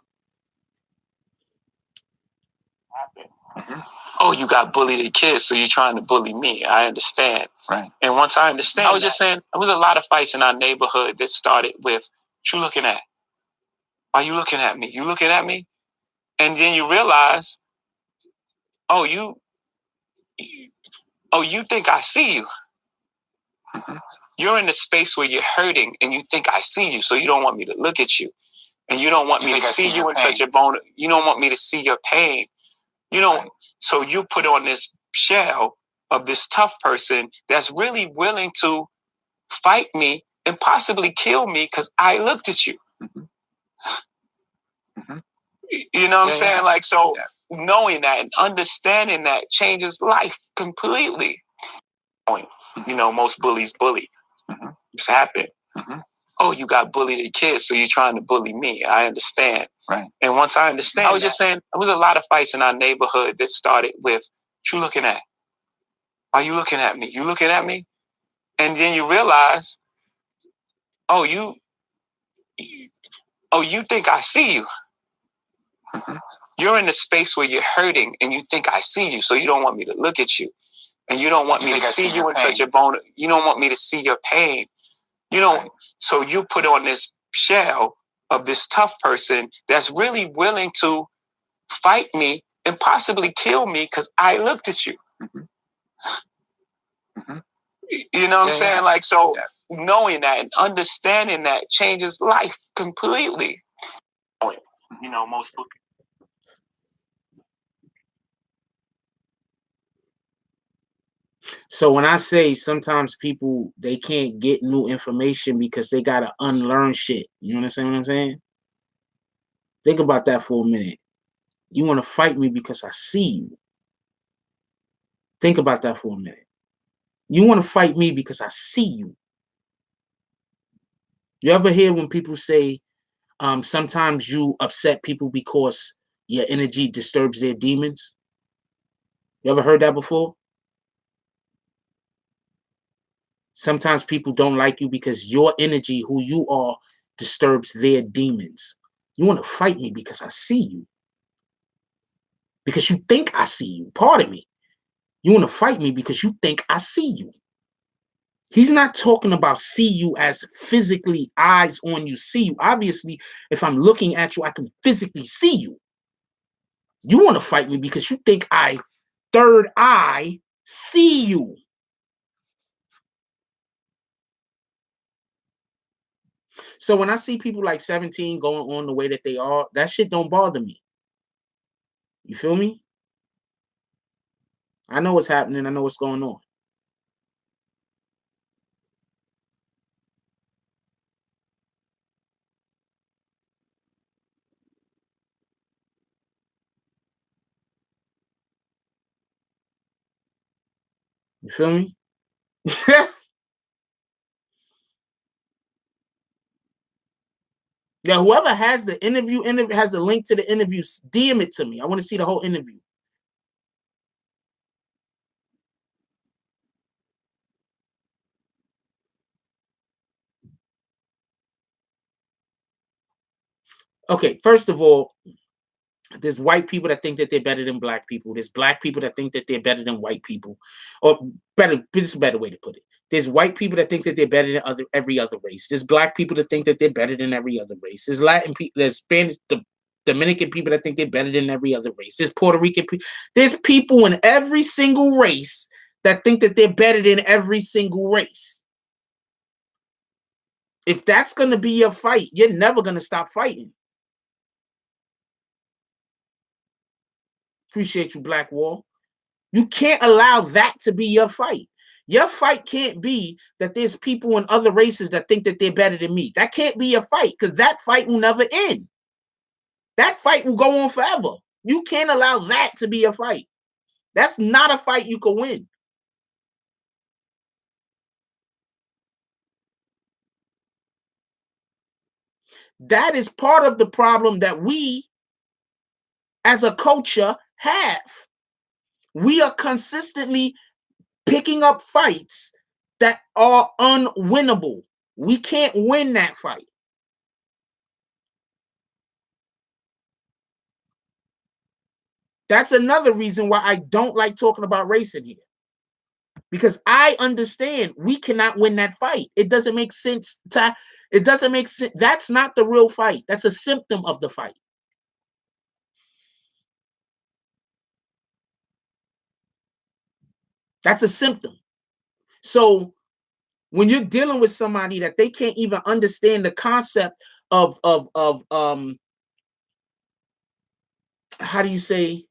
Mm-hmm. Oh, you got bullied as kids, so you're trying to bully me. I understand. Right. And once I understand, I was just saying, there was a lot of fights in our neighborhood that started with, what you looking at? Why you looking at me? You looking at me? And then you realize, oh, you think I see you. Mm-hmm. You're in the space where you're hurting and you think I see you, so you don't want me to look at you. And you don't want me to see you in such a bone. You don't want me to see your pain. You know, so you put on this shell of this tough person that's really willing to fight me and possibly kill me because I looked at you. Mm-hmm. You know what I'm saying? Like, so knowing that and understanding that changes life completely. You know, most bullies bully. Mm-hmm. It's happened. Mm-hmm. Oh, you got bullied as kids, so you're trying to bully me. I understand. Right. And once I understand, I was just saying, there was a lot of fights in our neighborhood that started with, what you looking at? Why you looking at me? You looking at me? And then you realize, oh, you think I see you. Mm-hmm. You're in the space where you're hurting and you think I see you, so you don't want me to look at you. And you don't want me to see you in such a bone. You don't want me to see your pain. You know, so you put on this shell of this tough person that's really willing to fight me and possibly kill me because I looked at you. Mm-hmm. Mm-hmm. You know what I'm saying? Like, so knowing that and understanding that changes life completely. You know, most people. So when I say sometimes people they can't get new information because they gotta unlearn shit. You understand what I'm saying? Think about that for a minute. You want to fight me because I see you. Think about that for a minute. You want to fight me because I see you. You ever hear when people say sometimes you upset people because your energy disturbs their demons? You ever heard that before? Sometimes people don't like you because your energy, who you are, disturbs their demons. You want to fight me because I see you. Because you think I see you. Pardon me. You want to fight me because you think I see you. He's not talking about see you as physically eyes on you, see you. Obviously, if I'm looking at you, I can physically see you. You want to fight me because you think I third eye see you. So when I see people like 17 going on the way that they are, that shit don't bother me. You feel me? I know what's happening. I know what's going on. You feel me? Yeah, whoever has the interview has a link to the interview, DM it to me. I want to see the whole interview. Okay, first of all, there's white people that think that they're better than black people. There's black people that think that they're better than white people. Or better, this is a better way to put it. There's white people that think that they're better than every other race. There's black people that think that they're better than every other race. There's Latin people, there's Spanish, Dominican people that think they're better than every other race. There's Puerto Rican people. There's people in every single race that think that they're better than every single race. If that's going to be your fight, you're never going to stop fighting. Appreciate you, Black Wall. You can't allow that to be your fight. Your fight can't be that there's people in other races that think that they're better than me. That can't be your fight, because that fight will never end. That fight will go on forever. You can't allow that to be a fight. That's not a fight you can win. That is part of the problem that we as a culture have. We are consistently picking up fights that are unwinnable. We can't win that fight. That's another reason why I don't like talking about race in here. Because I understand we cannot win that fight. It doesn't make sense. It doesn't make sense. That's not the real fight. That's a symptom of the fight. That's a symptom. So when you're dealing with somebody that they can't even understand the concept of how do you say,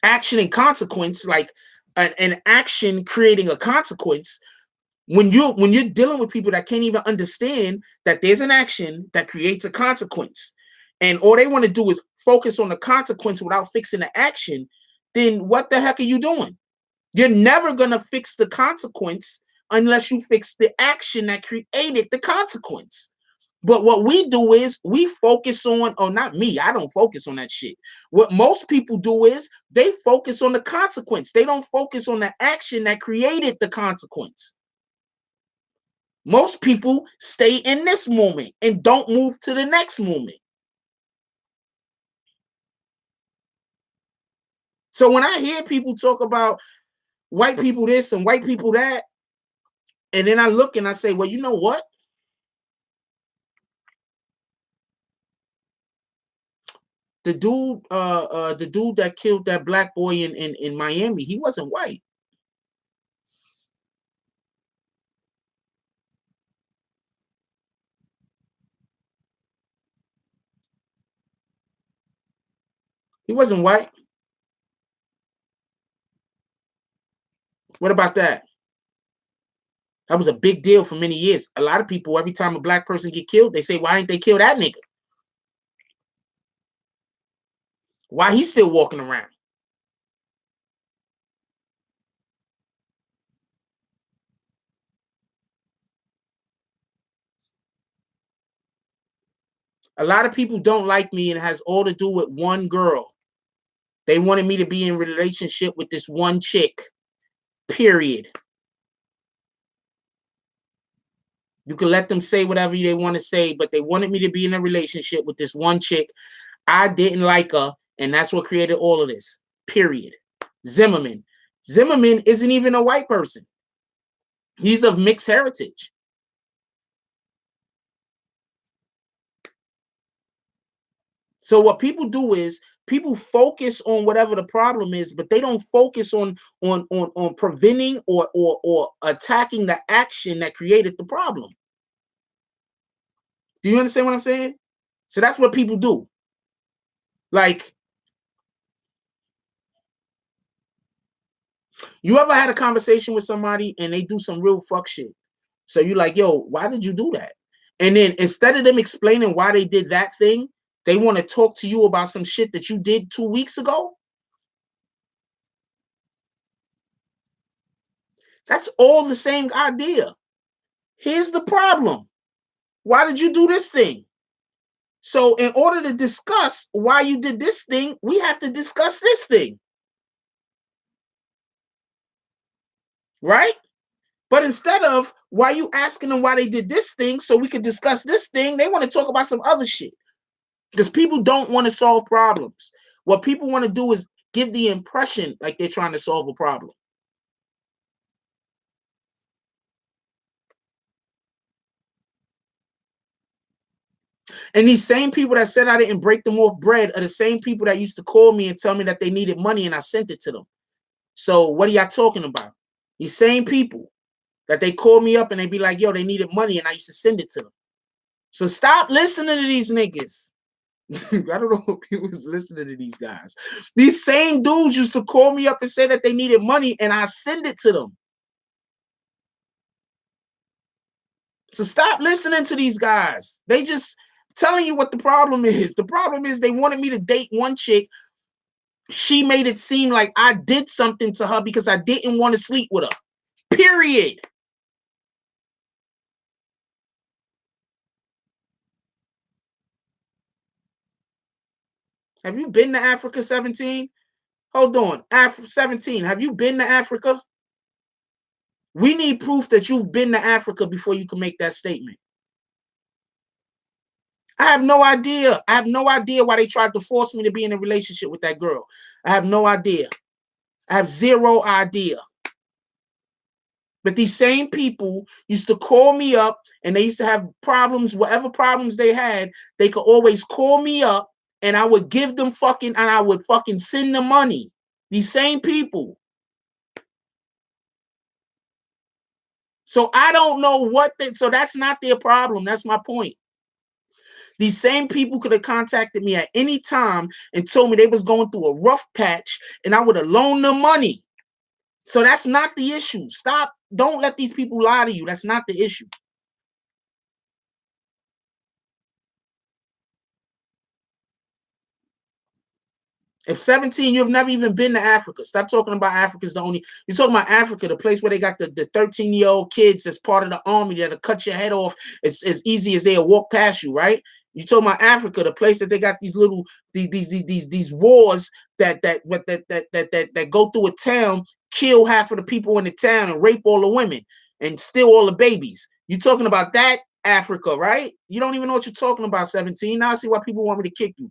action and consequence, like an action creating a consequence. When you're dealing with people that can't even understand that there's an action that creates a consequence, and all they want to do is focus on the consequence without fixing the action, then what the heck are you doing? You're never gonna fix the consequence unless you fix the action that created the consequence. But what we do is we focus on, oh, not me, I don't focus on that shit. What most people do is they focus on the consequence. They don't focus on the action that created the consequence. Most people stay in this moment and don't move to the next moment. So when I hear people talk about white people this and white people that, and then I look and I say, well, you know what? The dude that killed that black boy in Miami, he wasn't white. He wasn't white. What about that? That was a big deal for many years. A lot of people, every time a black person get killed, they say, why ain't they kill that nigga? Why he's still walking around? A lot of people don't like me, and it has all to do with one girl. They wanted me to be in a relationship with this one chick, period. You can let them say whatever they want to say, but they wanted me to be in a relationship with this one chick. I didn't like her, and that's what created all of this, period. Zimmerman. Zimmerman isn't even a white person. He's of mixed heritage. So what people do is people focus on whatever the problem is, but they don't focus on preventing or attacking the action that created the problem. Do you understand what I'm saying? So that's what people do. Like, you ever had a conversation with somebody and they do some real fuck shit? So you're like, yo, why did you do that? And then instead of them explaining why they did that thing, they want to talk to you about some shit that you did 2 weeks ago. That's all the same idea. Here's the problem. Why did you do this thing? So in order to discuss why you did this thing, we have to discuss this thing. Right? But instead of why you asking them why they did this thing so we could discuss this thing, they want to talk about some other shit. Because people don't want to solve problems. What people want to do is give the impression like they're trying to solve a problem. And these same people that said I didn't break them off bread are the same people that used to call me and tell me that they needed money and I sent it to them. So what are y'all talking about? These same people that they call me up and they be like, yo, they needed money and I used to send it to them. So stop listening to these niggas. I don't know if people was listening to these guys. These same dudes used to call me up and say that they needed money and I send it to them. So stop listening to these guys. They just telling you what the problem is. The problem is they wanted me to date one chick. She made it seem like I did something to her because I didn't want to sleep with her. Period. Have you been to Africa, 17? Hold on. 17. Have you been to Africa? We need proof that you've been to Africa before you can make that statement. I have no idea. I have no idea why they tried to force me to be in a relationship with that girl. I have no idea. I have zero idea. But these same people used to call me up and they used to have problems, whatever problems they had, they could always call me up and I would give them fucking, and I would fucking send them money. These same people. So I don't know what so that's not their problem. That's my point. These same people could have contacted me at any time and told me they was going through a rough patch and I would have loaned them money. So that's not the issue. Stop. Don't let these people lie to you. That's not the issue. If 17, you've never even been to Africa. Stop talking about Africa's the only. You're talking about Africa, the place where they got the 13-year-old kids that's part of the army that'll cut your head off as easy as they'll walk past you, right? You're talking about Africa, the place that they got these little these wars that go through a town, kill half of the people in the town and rape all the women and steal all the babies. You're talking about that Africa, right? You don't even know what you're talking about, 17. Now I see why people want me to kick you.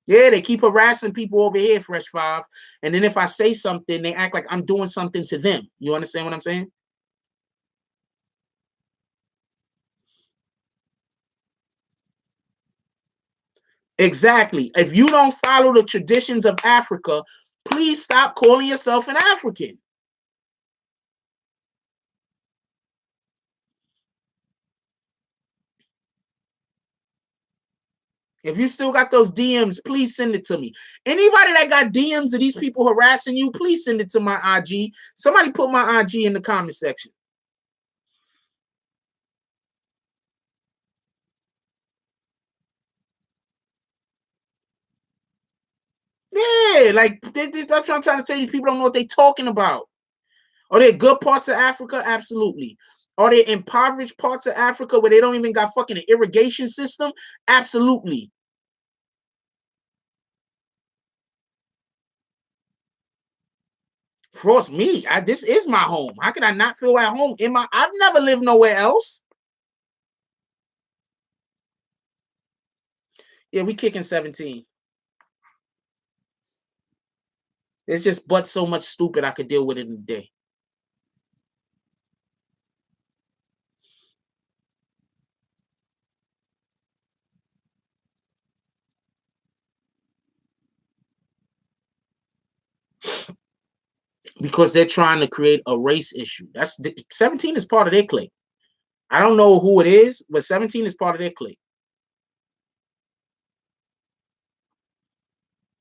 Yeah, they keep harassing people over here, Fresh Five. And then if I say something, they act like I'm doing something to them. You understand what I'm saying? Exactly. If you don't follow the traditions of Africa, please stop calling yourself an African. If you still got those DMs, please send it to me. Anybody that got DMs of these people harassing you, please send it to my IG. Somebody put my IG in the comment section. Yeah, like that's what I'm trying to tell you. These people don't know what they're talking about. Are there good parts of Africa? Absolutely. Are there impoverished parts of Africa where they don't even got fucking an irrigation system? Absolutely. Trust me, this is my home. How can I not feel at home in my? I've never lived nowhere else. Yeah, we kicking 17. There's just but so much stupid I could deal with in a day. because they're trying to create a race issue. 17 is part of their clique. I don't know who it is, but 17 is part of their clique.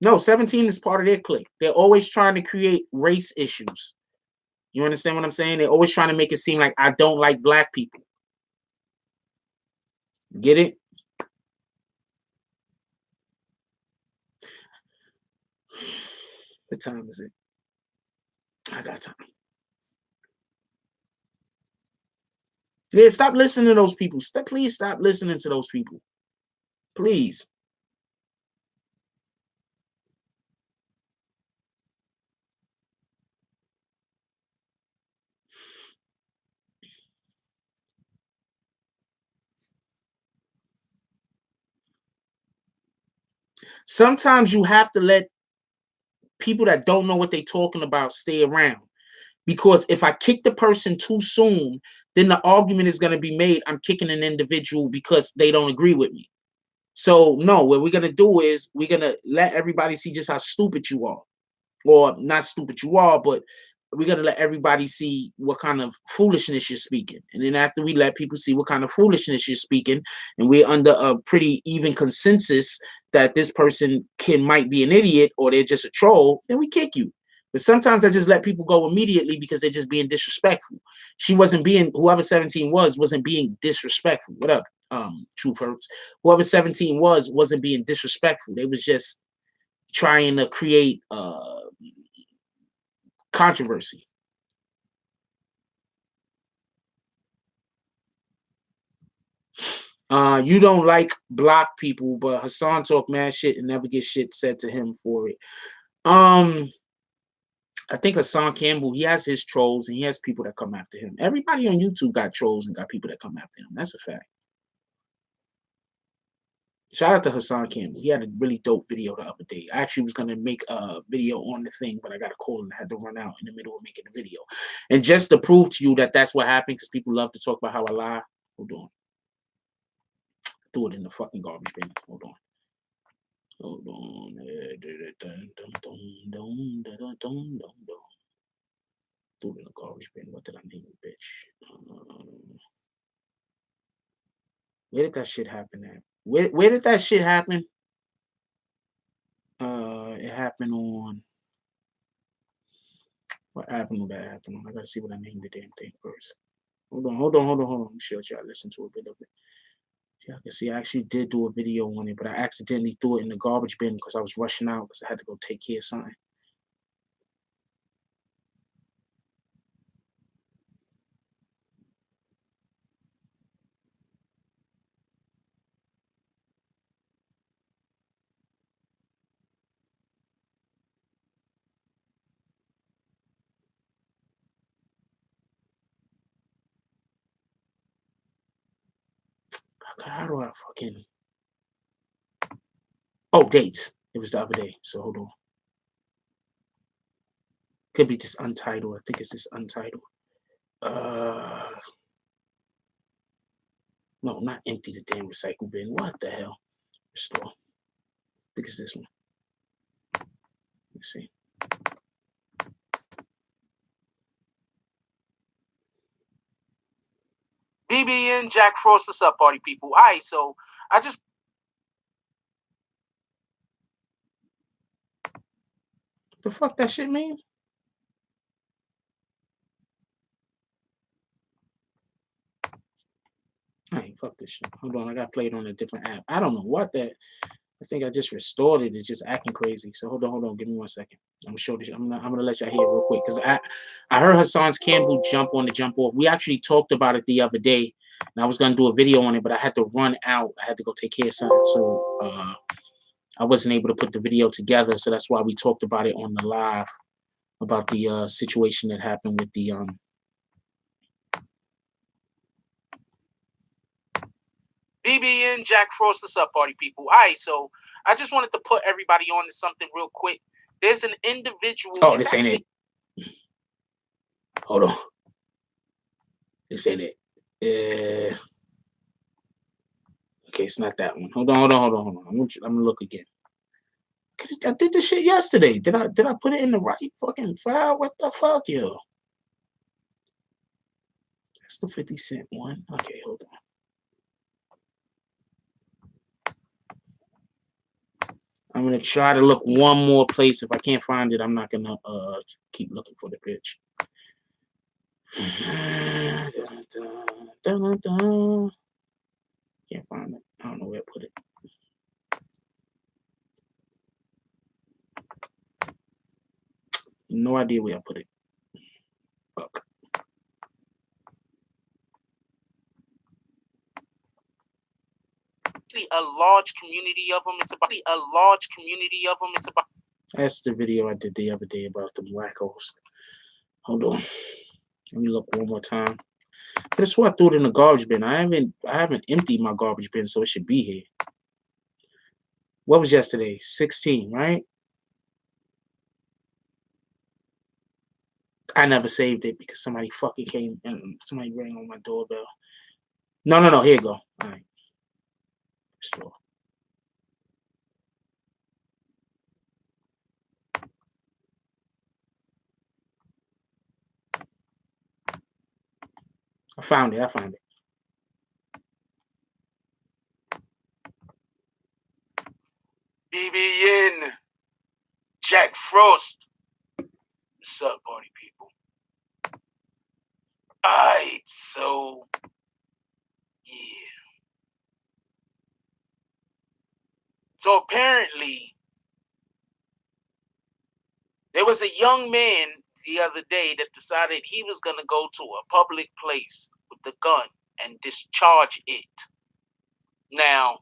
No, 17 is part of their clique. They're always trying to create race issues. You understand what I'm saying? They're always trying to make it seem like I don't like black people. Get it? What time is it? I got time. Yeah, stop listening to those people. Please stop listening to those people. Please. Sometimes you have to let people that don't know what they're talking about stay around. Because if I kick the person too soon, then the argument is going to be made I'm kicking an individual because they don't agree with me. So, no, what we're going to do is we're going to let everybody see just how stupid you are. Or not stupid you are, but we're going to let everybody see what kind of foolishness you're speaking. And then after we let people see what kind of foolishness you're speaking, and we're under a pretty even consensus that this person might be an idiot or they're just a troll, then we kick you. But sometimes I just let people go immediately because they're just being disrespectful. She wasn't being, whoever 17 wasn't being disrespectful. What up, Truth Hurts? Whoever 17 wasn't being disrespectful. They was just trying to create controversy. You don't like block people, but Hassan talk mad shit and never get shit said to him for it. I think Hassan Campbell, he has his trolls and he has people that come after him. Everybody on YouTube got trolls and got people that come after him. That's a fact. Shout out to Hassan Campbell. He had a really dope video the other day. I actually was going to make a video on the thing, but I got a call and I had to run out in the middle of making the video. And just to prove to you that that's what happened, because people love to talk about how I lie. Hold on. Threw it in the fucking garbage bin. Hold on. Hold on. Threw it in the garbage bin. What did I name it, bitch? Where did that shit happen at? Where did that shit happen? It happened on. What avenue that happened on? I gotta see what I named the damn thing first. Hold on. I'm sure y'all listen to a bit of it. Y'all can see I actually did do a video on it, but I accidentally threw it in the garbage bin because I was rushing out because I had to go take care of something. How do I fucking... Oh, dates. It was the other day, so hold on. Could be just untitled. I think it's just untitled. No, not empty the damn recycle bin. What the hell? Restore. I think it's this one. Let's see. BB and Jack Frost, what's up, party people? All right, so I just... The fuck that shit mean? Alright, fuck this shit. Hold on, I got played on a different app. I don't know what that... I think I just restored it. It's just acting crazy. So hold on. Give me 1 second. I'm gonna show this. I'm gonna let y'all hear it real quick because I heard Hassan's Campbell jump on the jump off. We actually talked about it the other day, and I was gonna do a video on it, but I had to run out. I had to go take care of something, so I wasn't able to put the video together. So that's why we talked about it on the live about the situation that happened with the BB and Jack Frost, what's up, party people? All right, so I just wanted to put everybody on to something real quick. There's an individual. Oh, this ain't it. Hold on. This ain't it. Okay, it's not that one. Hold on. I'm gonna look again. I did this shit yesterday. Did I put it in the right fucking file? What the fuck, yo? That's the 50 Cent one. Okay, hold on. I'm gonna try to look one more place. If I can't find it, I'm not gonna keep looking for the bitch. Can't find it. I don't know where I put it. No idea where I put it. Fuck. A large community of them. It's about a large community of them. It's about. That's the video I did the other day about the wackos. Hold on. Let me look one more time. That's why I threw it in the garbage bin. I haven't emptied my garbage bin, so it should be here. What was yesterday? 16, right? I never saved it because somebody fucking came and somebody rang on my doorbell. No. Here you go. All right. Restore. I found it. BBN. Jack Frost. What's up, party people? Alright, so yeah. So apparently there was a young man the other day that decided he was gonna go to a public place with the gun and discharge it. Now,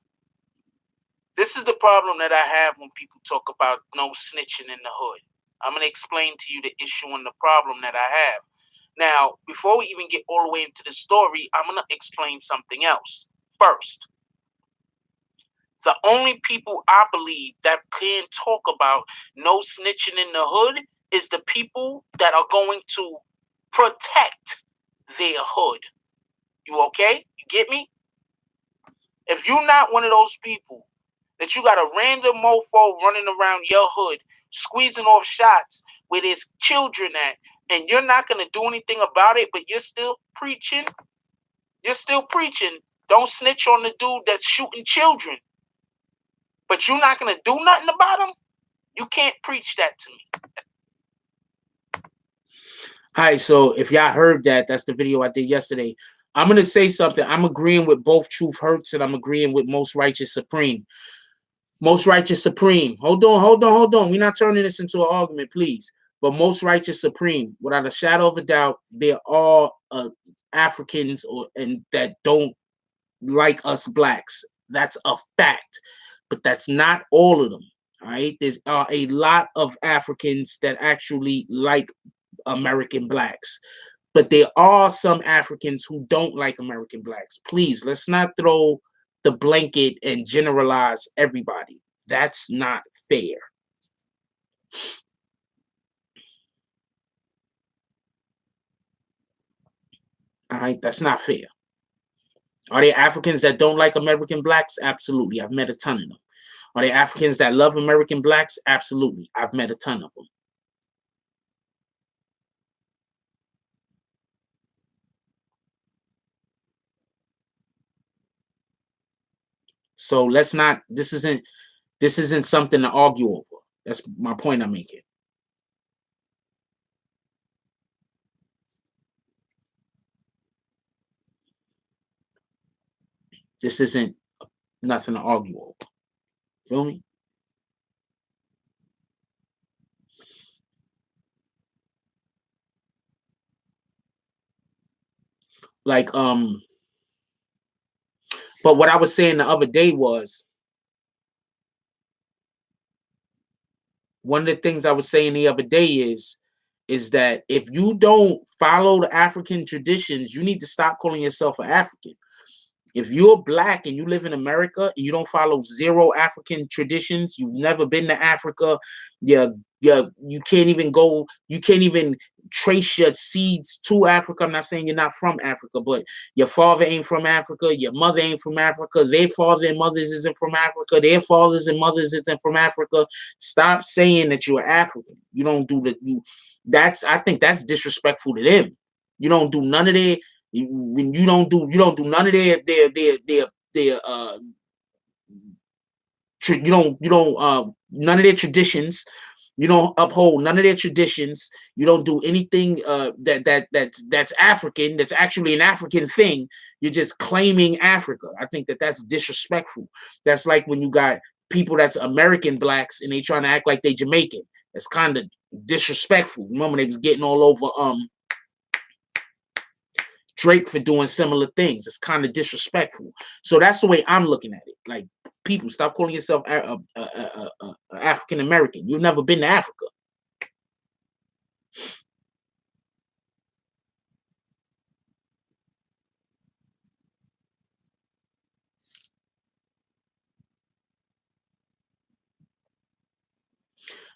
this is the problem that I have when people talk about no snitching in the hood. I'm going to explain to you the issue and the problem that I have. Now, before we even get all the way into the story, I'm going to explain something else. First, the only people I believe that can talk about no snitching in the hood is the people that are going to protect their hood. You okay? You get me? If you're not one of those people that you got a random mofo running around your hood, squeezing off shots where there's children at, and you're not going to do anything about it, but you're still preaching, don't snitch on the dude that's shooting children, but you're not going to do nothing about him, you can't preach that to me. All right, so if y'all heard that, that's the video I did yesterday. I'm going to say something. I'm agreeing with both Truth Hurts, and I'm agreeing with Most Righteous Supreme. Most Righteous Supreme. Hold on. We're not turning this into an argument, please. But Most Righteous Supreme, without a shadow of a doubt, they're all Africans and that don't like us blacks. That's a fact. But that's not all of them. All right. There's a lot of Africans that actually like American blacks. But there are some Africans who don't like American blacks. Please, let's not throw the blanket and generalize everybody. That's not fair. All right, that's not fair. Are there Africans that don't like American blacks? Absolutely. I've met a ton of them. Are there Africans that love American blacks? Absolutely. I've met a ton of them. So let's not, this isn't something to argue over. That's my point I'm making. This isn't nothing to argue over. Feel me? Like, but what I was saying the other day was, one of the things I was saying the other day is that if you don't follow the African traditions, you need to stop calling yourself an African. If you're black and you live in America and you don't follow zero African traditions, you've never been to Africa, you can't even go, you can't even trace your seeds to Africa. I'm not saying you're not from Africa, but your father ain't from Africa, your mother ain't from Africa, their father and mothers isn't from Africa, their fathers and mothers isn't from Africa. Stop saying that you're African. You don't do I think that's disrespectful to them. You don't do none of their when you don't do none of their you don't none of their traditions. You don't uphold none of their traditions. You don't do anything that's African. That's actually an African thing. You're just claiming Africa. I think that's disrespectful. That's like when you got people that's American blacks and they trying to act like they Jamaican. That's kind of disrespectful. Remember they was getting all over Drake for doing similar things. It's kind of disrespectful. So that's the way I'm looking at it. Like, people, stop calling yourself African American. You've never been to Africa.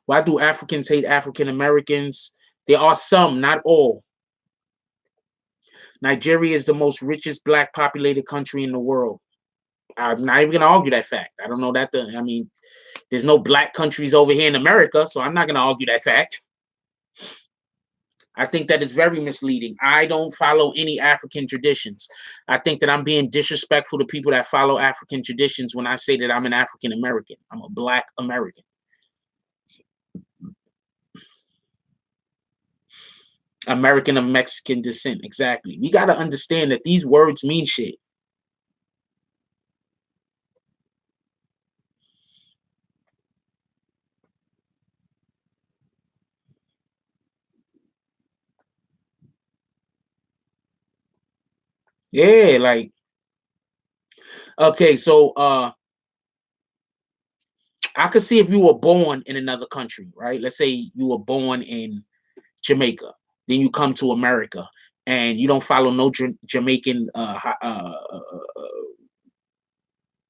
Why do Africans hate African Americans? There are some, not all. Nigeria is the most richest black populated country in the world. I'm not even going to argue that fact. I don't know that. I mean, there's no black countries over here in America, so I'm not going to argue that fact. I think that is very misleading. I don't follow any African traditions. I think that I'm being disrespectful to people that follow African traditions when I say that I'm an African American. I'm a black American. American of Mexican descent. Exactly. We got to understand that these words mean shit. Yeah, like, okay, so I could see if you were born in another country, right? Let's say you were born in Jamaica, then you come to America and you don't follow no Jamaican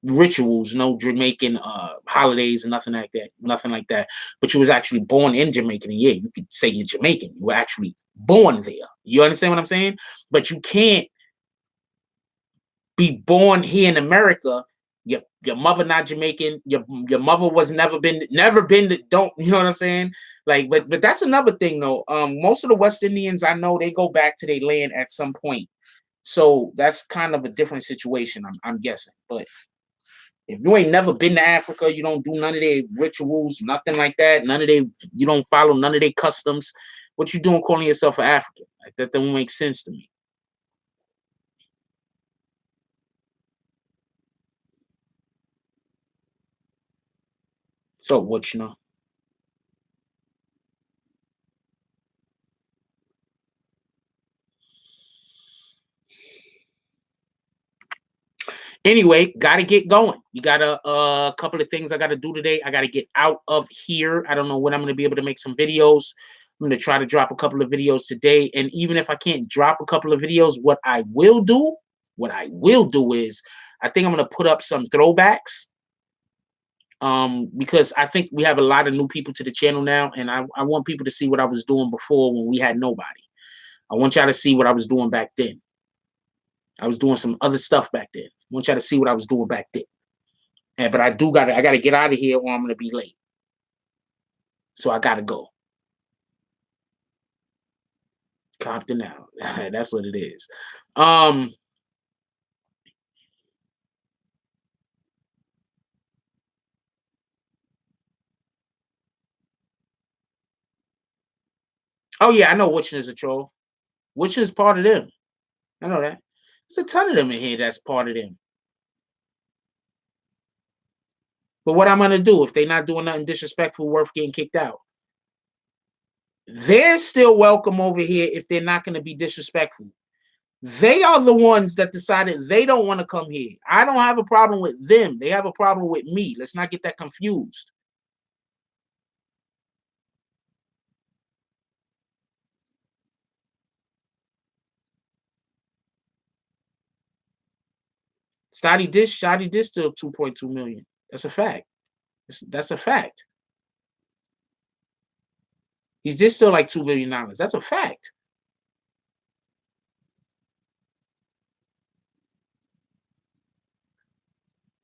rituals, no Jamaican holidays and nothing like that. But you was actually born in Jamaica, and yeah, you could say you're Jamaican. You were actually born there. You understand what I'm saying? But you can't be born here in America. Your mother not Jamaican. Your mother was never been don't, you know what I'm saying? Like, but that's another thing though. Most of the West Indians I know, they go back to their land at some point. So that's kind of a different situation, I'm guessing. But if you ain't never been to Africa, you don't do none of their rituals, nothing like that. You don't follow none of their customs. What you doing calling yourself an African? Like, that don't make sense to me. So what you know? Anyway, got to get going. You got a couple of things I got to do today. I got to get out of here. I don't know when I'm going to be able to make some videos. I'm going to try to drop a couple of videos today. And even if I can't drop a couple of videos, what I will do is I think I'm going to put up some throwbacks. Because I think we have a lot of new people to the channel now, and I want people to see what I was doing before when we had nobody. I want y'all to see what I was doing back then. I was doing some other stuff back then. I want y'all to see what I was doing back then. But I gotta get out of here or I'm gonna be late. So I gotta go. Compton out. That's what it is. Oh yeah, I know Witchin is a troll. Witchin is part of them. I know that. There's a ton of them in here that's part of them. But what I'm gonna do if they're not doing nothing disrespectful worth getting kicked out? They're still welcome over here if they're not gonna be disrespectful. They are the ones that decided they don't want to come here. I don't have a problem with them. They have a problem with me. Let's not get that confused. Shoddy Dish still 2.2 million. That's a fact. That's a fact. He's just still like $2 billion. That's a fact.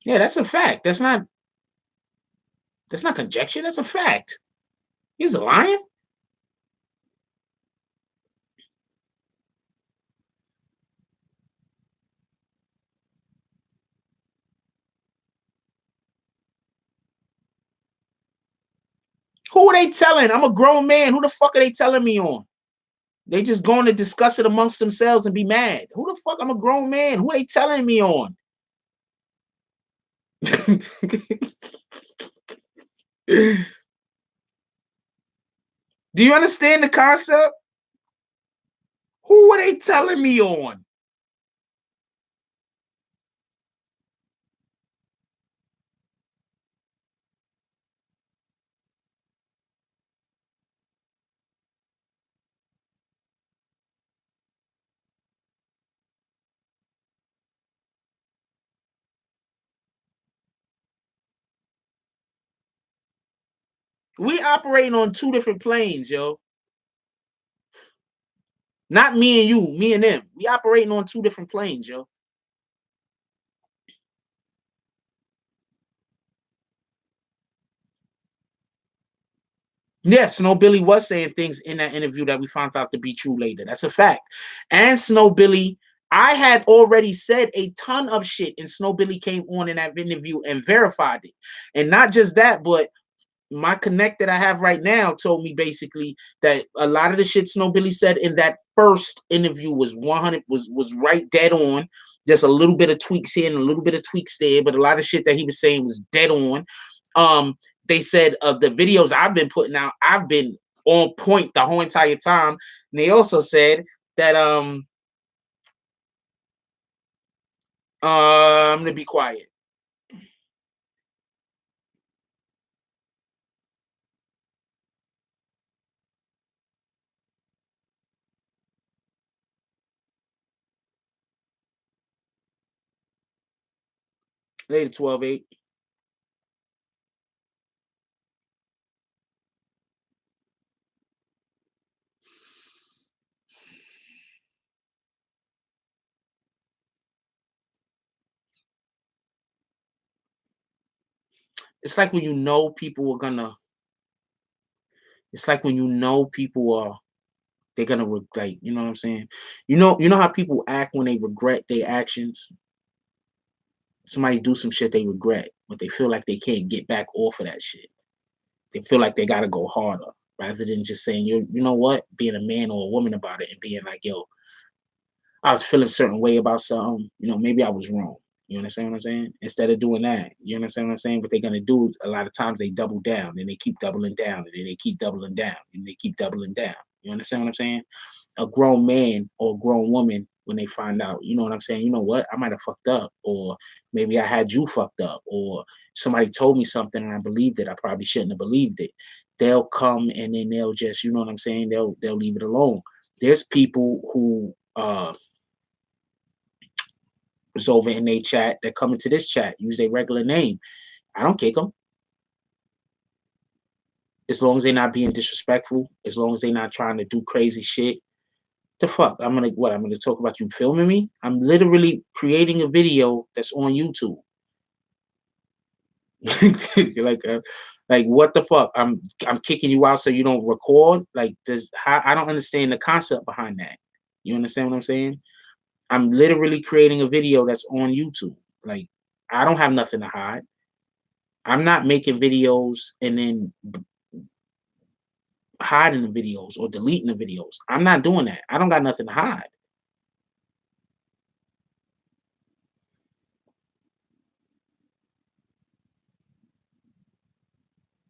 Yeah, that's a fact. That's not conjecture. That's a fact. He's lying. Who are they telling? I'm a grown man. Who the fuck are they telling me on? They just going to discuss it amongst themselves and be mad. Who the fuck? I'm a grown man. Who are they telling me on? Do you understand the concept? Who are they telling me on? We operating on two different planes, yo. Not me and you, me and them. We operating on two different planes, yo. Yes, Snow Billy was saying things in that interview that we found out to be true later. That's a fact. And Snow Billy, I had already said a ton of shit, and Snow Billy came on in that interview and verified it. And not just that, but my connect that I have right now told me basically that a lot of the shit Snow Billy said in that first interview was 100 was right dead on. Just a little bit of tweaks here and a little bit of tweaks there, but a lot of shit that he was saying was dead on. They said of the videos I've been putting out, I've been on point the whole entire time. And they also said that I'm gonna be quiet. Later 12-8. It's like when you know people are gonna. It's like when you know people are they're gonna like, you know what I'm saying? You know how people act when they regret their actions. Somebody do some shit they regret, but they feel like they can't get back off of that shit. They feel like they gotta go harder rather than just saying, you know what, being a man or a woman about it and being like, yo, I was feeling a certain way about something, maybe I was wrong. You understand what I'm saying? Instead of doing that, you understand what I'm saying? What they're gonna do a lot of times they double down and they keep doubling down and then they keep doubling down and they keep doubling down. You understand what I'm saying? A grown man or a grown woman, when they find out, you know what I'm saying? You know what? I might have fucked up, or maybe I had you fucked up, or somebody told me something and I believed it. I probably shouldn't have believed it. They'll come and then they'll just, you know what I'm saying? They'll leave it alone. There's people who was over in their chat that come into this chat, use their regular name. I don't kick them. As long as they're not being disrespectful, as long as they're not trying to do crazy shit. The fuck? I'm gonna talk about you filming me? I'm literally creating a video that's on YouTube. Like what the fuck? I'm kicking you out so you don't record? Like I don't understand the concept behind that. You understand what I'm saying? I'm literally creating a video that's on YouTube. Like I don't have nothing to hide. I'm not making videos and then hiding the videos or deleting the videos. I'm not doing that. I don't got nothing to hide.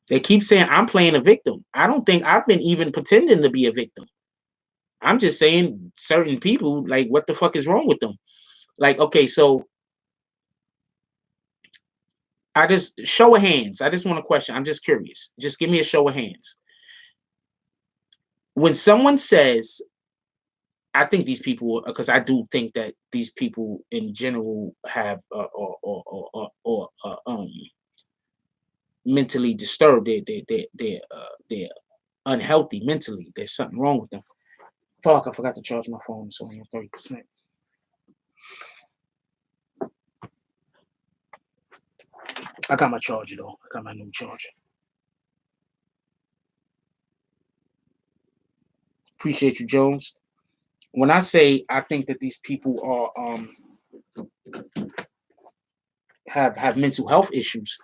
They keep saying I'm playing a victim. I don't think I've been even pretending to be a victim. I'm just saying certain people, like, what the fuck is wrong with them? Like, okay, so I just show of hands. I just want a question. I'm just curious. Just give me a show of hands. When someone says, I think these people, because I do think that these people in general have mentally disturbed. They're unhealthy mentally. There's something wrong with them. Fuck, I forgot to charge my phone. It's only at 30%. I got my charger though. I got my new charger. Appreciate you, Jones. When I say I think that these people are have mental health issues,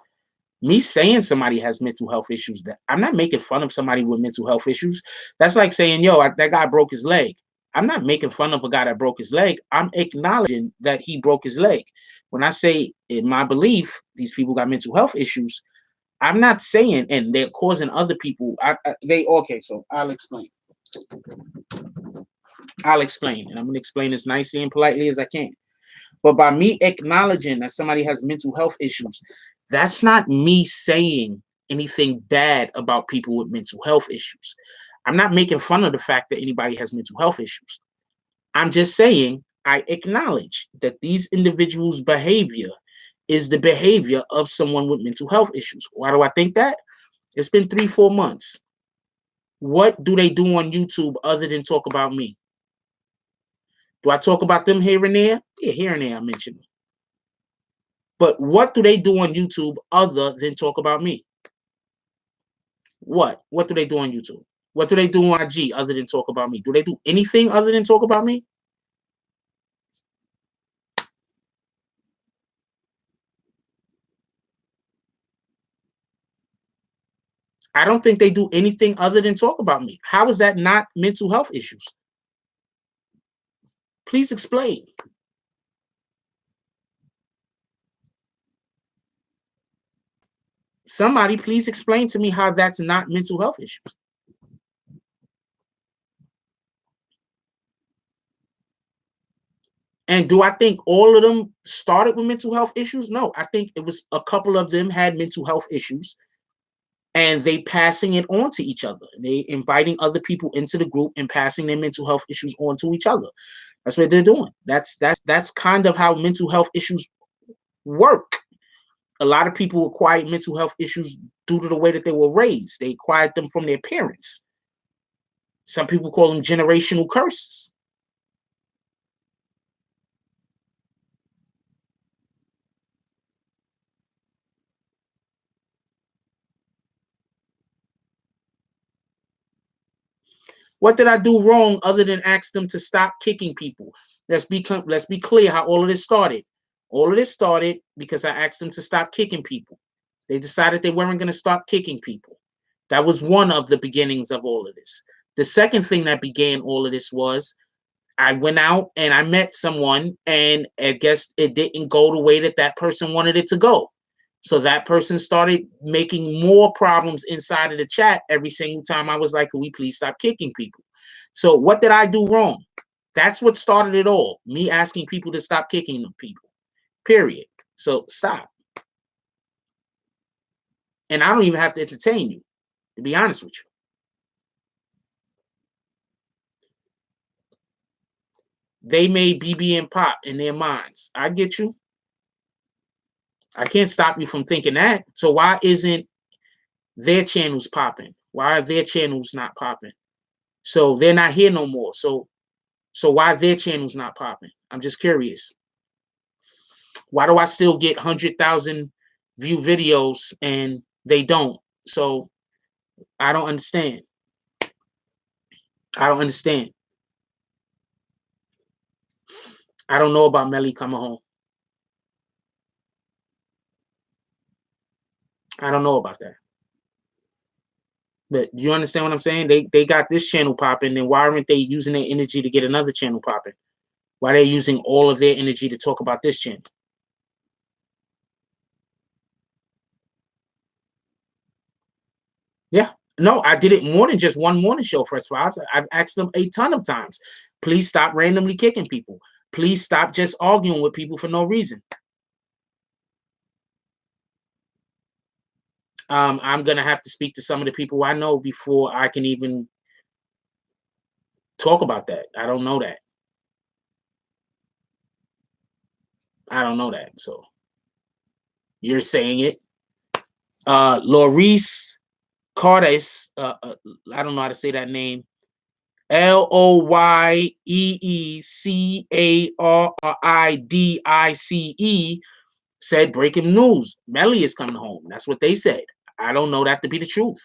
me saying somebody has mental health issues, that I'm not making fun of somebody with mental health issues. That's like saying, yo, that guy broke his leg. I'm not making fun of a guy that broke his leg. I'm acknowledging that he broke his leg. When I say, in my belief, these people got mental health issues, I'm not saying, and they're causing other people. Okay, so I'll explain. And I'm going to explain as nicely and politely as I can. But by me acknowledging that somebody has mental health issues, that's not me saying anything bad about people with mental health issues. I'm not making fun of the fact that anybody has mental health issues. I'm just saying I acknowledge that these individuals' behavior is the behavior of someone with mental health issues. Why do I think that? It's been 3-4 months. What do they do on YouTube other than talk about me? Do I talk about them here and there? Yeah, here and there I mention them. But what do they do on YouTube other than talk about me? What? What do they do on YouTube? What do they do on IG other than talk about me? Do they do anything other than talk about me? I don't think they do anything other than talk about me. How is that not mental health issues? Please explain. Somebody please explain to me how that's not mental health issues. And do I think all of them started with mental health issues? No, I think it was a couple of them had mental health issues and they passing it on to each other. They inviting other people into the group and passing their mental health issues on to each other. That's what they're doing. That's kind of how mental health issues work. A lot of people acquired mental health issues due to the way that they were raised. They acquired them from their parents. Some people call them generational curses. What did I do wrong other than ask them to stop kicking people? Let's be clear how all of this started. All of this started because I asked them to stop kicking people. They decided they weren't going to stop kicking people. That was one of the beginnings of all of this. The second thing that began all of this was I went out and I met someone, and I guess it didn't go the way that that person wanted it to go. So that person started making more problems inside of the chat every single time I was like, can we please stop kicking people? So what did I do wrong? That's what started it all. Me asking people to stop kicking people, period. So stop. And I don't even have to entertain you, to be honest with you. They made BB and Pop in their minds. I get you. I can't stop you from thinking that. So why isn't their channels popping? Why are their channels not popping? So they're not here no more. So why their channels not popping? I'm just curious. Why do I still get 100,000 view videos and they don't? So I don't understand. I don't understand. I don't know about Melly coming home. I don't know about that. But you understand what I'm saying? They got this channel popping, then why aren't they using their energy to get another channel popping? Why are they using all of their energy to talk about this channel? Yeah. No, I did it more than just one morning show, First Vibes. I've asked them a ton of times. Please stop randomly kicking people. Please stop just arguing with people for no reason. I'm going to have to speak to some of the people I know before I can even talk about that. I don't know that. I don't know that. So you're saying it. Laurice Cordes, I don't know how to say that name. LOYEECARRIDICE said breaking news. Melly is coming home. That's what they said. I don't know that to be the truth.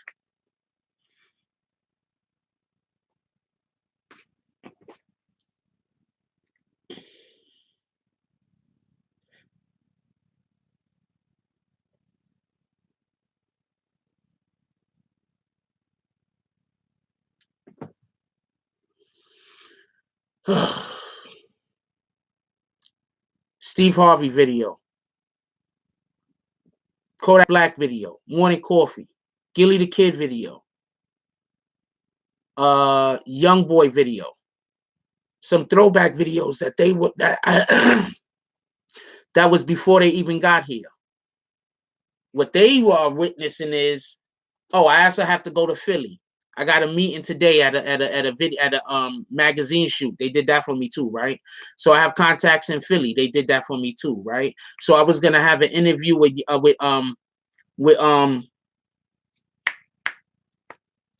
Steve Harvey video. Kodak Black video. Morning Coffee. Gilly the Kid video. Young Boy video. Some throwback videos that they were that was before they even got here. What they were witnessing is, oh, I also have to go to Philly. I got a meeting today at a magazine shoot. They did that for me too, right? So I have contacts in Philly. They did that for me too, right? So I was gonna have an interview with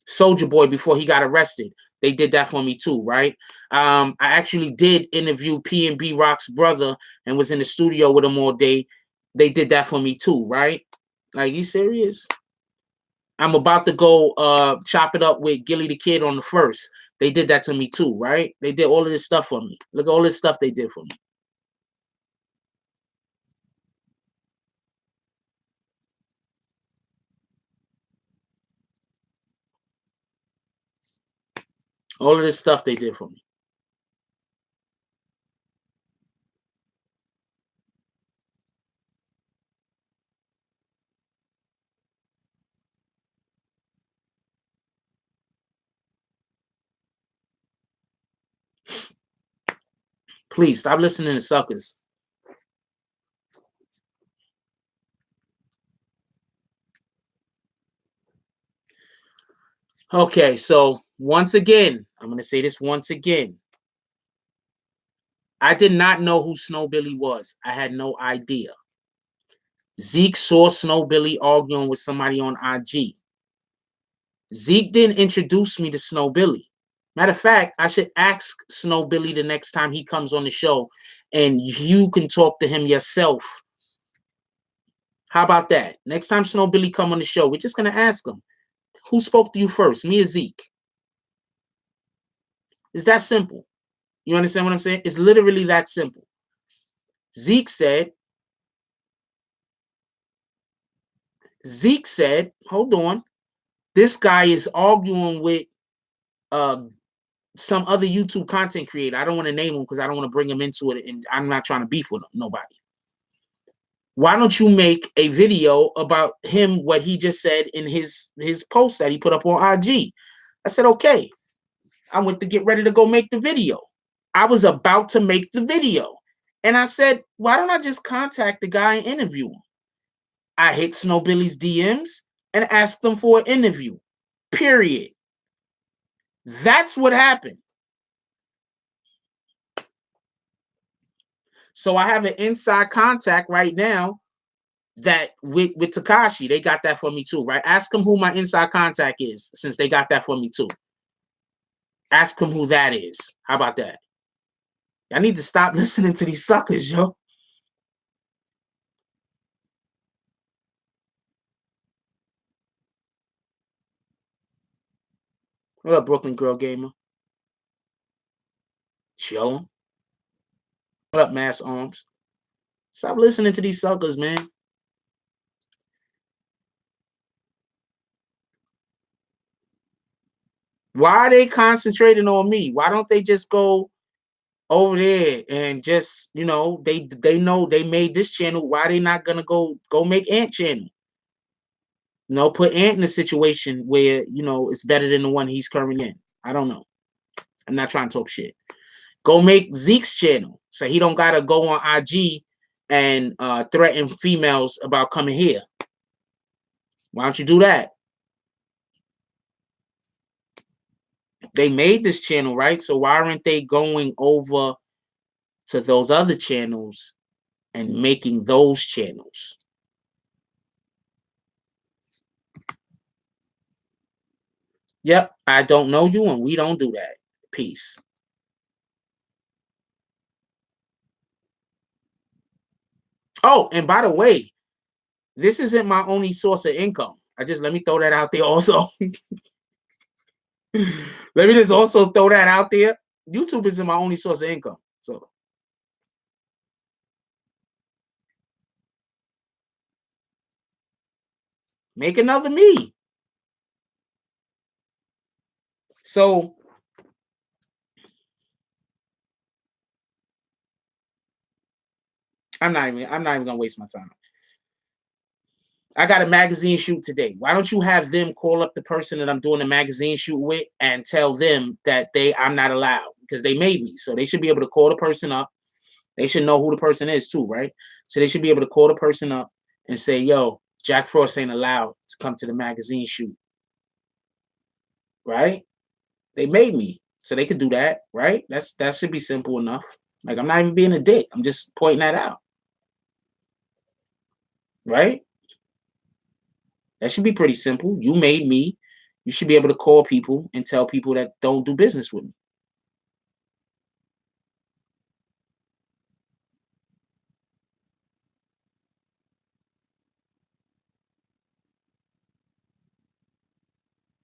Soulja Boy before he got arrested. They did that for me too, right? I actually did interview P&B Rock's brother and was in the studio with him all day. They did that for me too, right? Like, you serious? I'm about to go chop it up with Gilly the Kid on the 1st. They did that to me too, right? They did all of this stuff for me. Look at all this stuff they did for me. All of this stuff they did for me. Please stop listening to suckers. Okay, so once again, I'm going to say this once again. I did not know who Snow Billy was. I had no idea. Zeke saw Snow Billy arguing with somebody on IG. Zeke didn't introduce me to Snow Billy. Matter of fact, I should ask Snow Billy the next time he comes on the show, and you can talk to him yourself. How about that? Next time Snow Billy come on the show, we're just going to ask him, who spoke to you first, me or Zeke? It's that simple. You understand what I'm saying? It's literally that simple. Zeke said, hold on, this guy is arguing with some other YouTube content creator. I don't want to name him because I don't want to bring him into it, and I'm not trying to beef with him, nobody. Why don't you make a video about him, what he just said in his post that he put up on IG? I said, okay. I went to get ready to go make the video. I was about to make the video. And I said, why don't I just contact the guy and interview him? I hit Snow Billy's DMs and asked them for an interview. Period. That's what happened. So I have an inside contact right now that with Tekashi. They got that for me too, right? Ask them who my inside contact is, since they got that for me too. Ask them who that is. How about that? I need to stop listening to these suckers, yo. What up, Brooklyn Girl Gamer? Chillin'. What up, Mass Arms? Stop listening to these suckers, man. Why are they concentrating on me? Why don't they just go over there and just, you know, they know they made this channel. Why are they not gonna go make Ant channel? You know, put Ant in a situation where, you know, it's better than the one he's currently in. I don't know. I'm not trying to talk shit. Go make Zeke's channel so he don't gotta go on IG and threaten females about coming here. Why don't you do that? They made this channel, right? So why aren't they going over to those other channels and making those channels? Yep, I don't know you and we don't do that. Peace. Oh, and by the way, this isn't my only source of income. Let me throw that out there also. Let me just also throw that out there. YouTube isn't my only source of income. So make another me. So I'm not even gonna waste my time. I got a magazine shoot today. Why don't you have them call up the person that I'm doing the magazine shoot with and tell them that I'm not allowed because they made me. So they should be able to call the person up. They should know who the person is too, right? So they should be able to call the person up and say, yo, Jack Frost ain't allowed to come to the magazine shoot. Right? They made me. So they could do that, right? That should be simple enough. Like I'm not even being a dick. I'm just pointing that out. Right? That should be pretty simple. You made me. You should be able to call people and tell people that don't do business with me.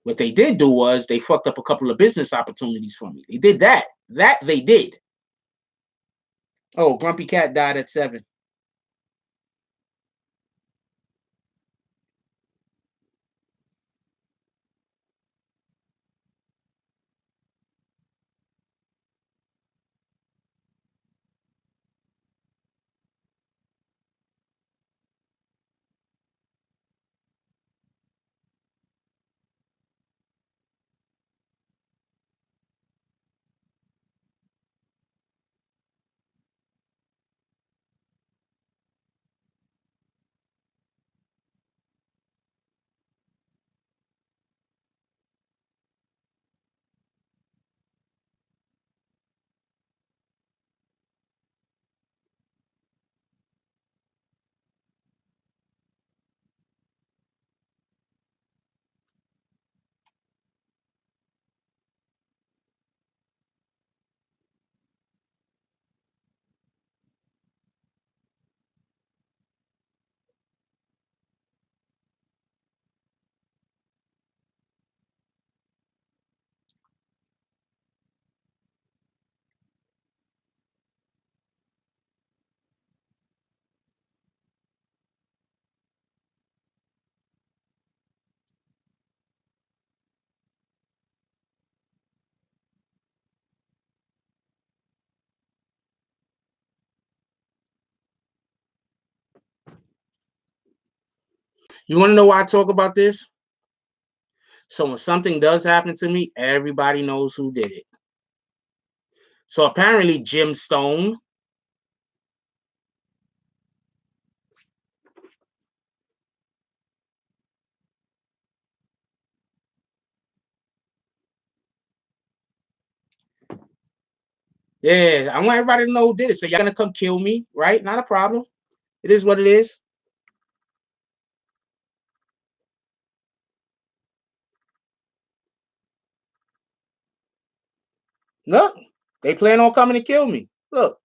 What they did do was they fucked up a couple of business opportunities for me. They did that. That they did. Oh, Grumpy Cat died at 7. You want to know why I talk about this? So when something does happen to me, everybody knows who did it. So apparently Jim Stone, yeah, I want everybody to know who did it. So y'all gonna come kill me, right? Not a problem. It is what it is. Look, they plan on coming to kill me. Look.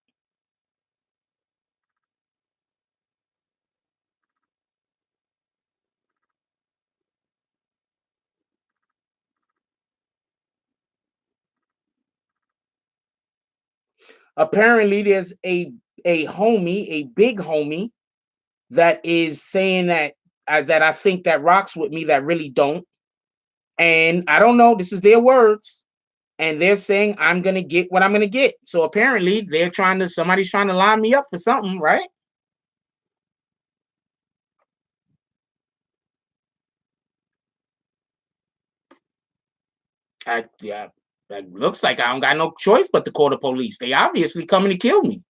Apparently there's a homie, a big homie that is saying that I think that rocks with me that really don't. And I don't know, this is their words. And they're saying I'm gonna get what I'm gonna get. So apparently somebody's trying to line me up for something, right? Yeah, that looks like I don't got no choice but to call the police. They obviously coming to kill me.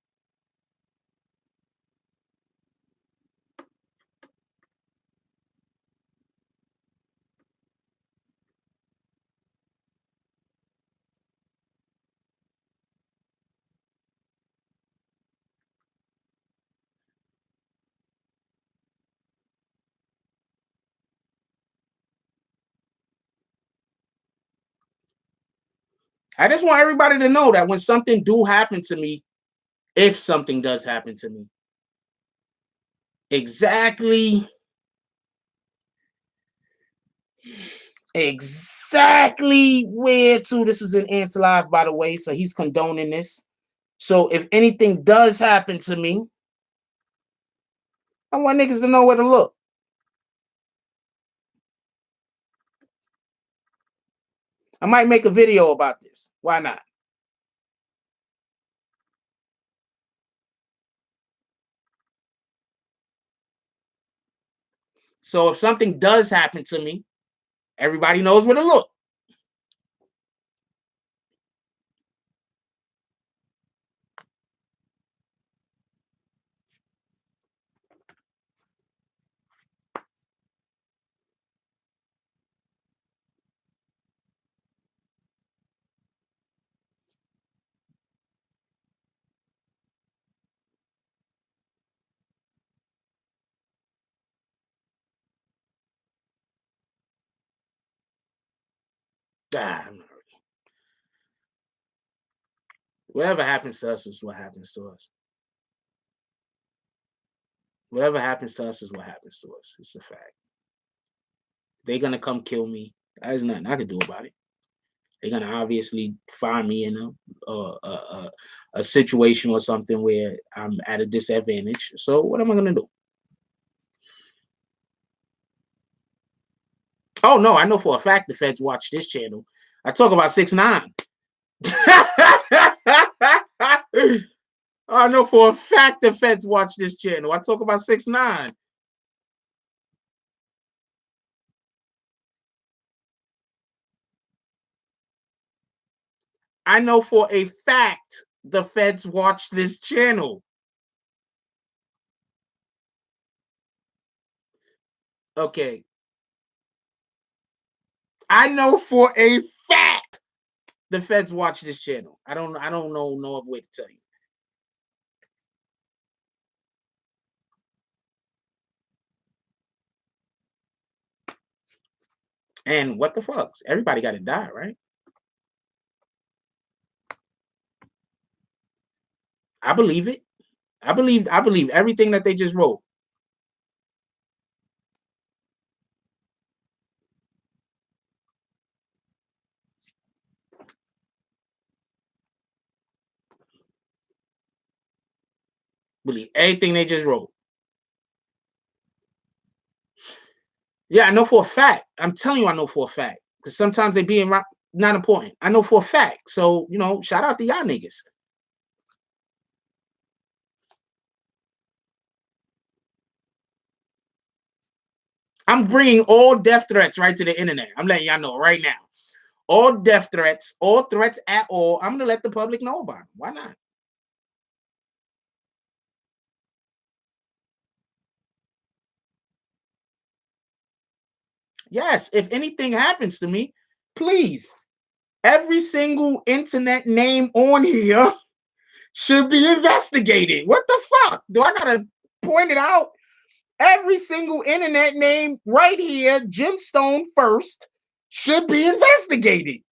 I just want everybody to know that when something do happen to me, if something does happen to me, exactly where to. This was in Ants Live, by the way, so he's condoning this. So if anything does happen to me, I want niggas to know where to look. I might make a video about this. Why not? So if something does happen to me, everybody knows where to look. Whatever happens to us is what happens to us. Whatever happens to us is what happens to us. It's a fact. They're gonna come kill me. There's nothing I can do about it. They're gonna obviously find me in a situation or something where I'm at a disadvantage. So what am I gonna do? Oh no, I know for a fact the feds watch this channel. I talk about 6ix9ine. I know for a fact the feds watch this channel. I talk about 6ix9ine. I know for a fact the feds watch this channel. Okay. I know for a fact the feds watch this channel. I don't know no other way to tell you. And what the fucks? Everybody got to die, right? I believe it. I believe everything that they just wrote. Believe everything they just wrote. Yeah, I know for a fact. I'm telling you, I know for a fact. Because sometimes they being not important. I know for a fact. So, shout out to y'all niggas. I'm bringing all death threats right to the internet. I'm letting y'all know right now. All death threats, all threats at all, I'm going to let the public know about them. Why not? Yes, if anything happens to me, please, every single internet name on here should be investigated. What the fuck? Do I got to point it out? Every single internet name right here, Gemstone first, should be investigated.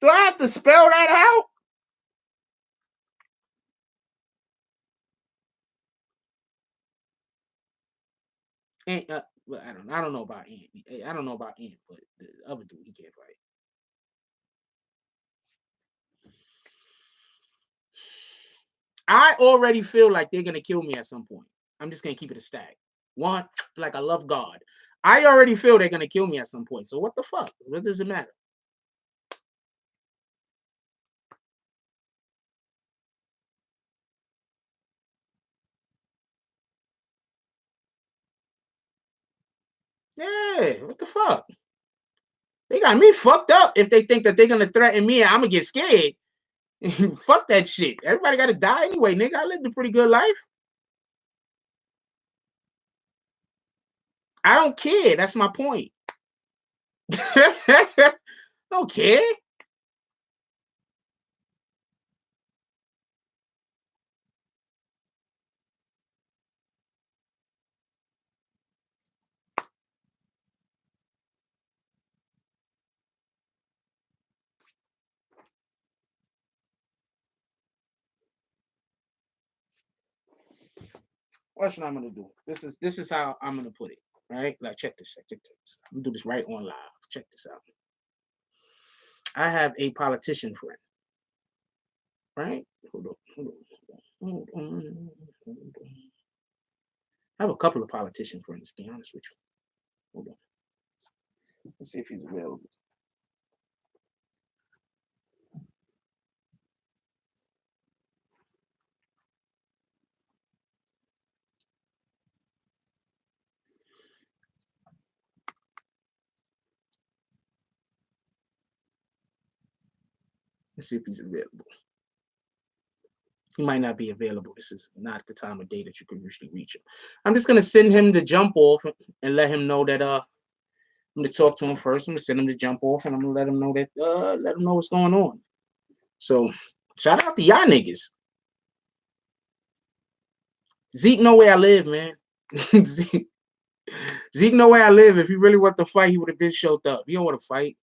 Do I have to spell that out? And, well, I don't know about Ant. I don't know about Ant, but the other dude, he can't fight. I already feel like they're gonna kill me at some point. I'm just gonna keep it a stack. One, like I love God. I already feel they're gonna kill me at some point. So what the fuck? What does it matter? Yeah, what the fuck? They got me fucked up if they think that they're gonna threaten me and I'm gonna get scared. Fuck that shit. Everybody gotta die anyway, nigga. I lived a pretty good life. I don't care. That's my point. I don't care. Watch what I'm gonna do. This is how I'm gonna put it. Right? Like check this. I'm gonna do this right on live. Check this out. I have a politician friend. Right? Hold on. I have a couple of politician friends, to be honest with you. Hold on. Let's see if he's available. Let's see if he's available. He might not be available. This is not the time of day that you can usually reach him. I'm just gonna send him the jump off and let him know that I'm gonna talk to him first. I'm gonna send him the jump off and I'm gonna let him know that let him know what's going on. So shout out to y'all niggas. Zeke know where I live, man. Zeke know where I live. If he really want to fight, he would have been showed up. He don't want to fight.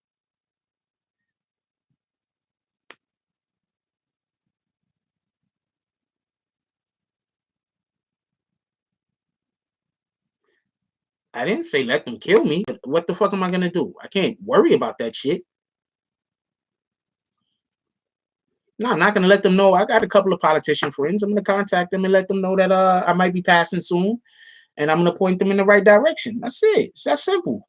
I didn't say let them kill me. What the fuck am I gonna do? I can't worry about that shit. No, I'm not gonna let them know. I got a couple of politician friends. I'm gonna contact them and let them know that I might be passing soon, and I'm gonna point them in the right direction. That's it. It's that simple.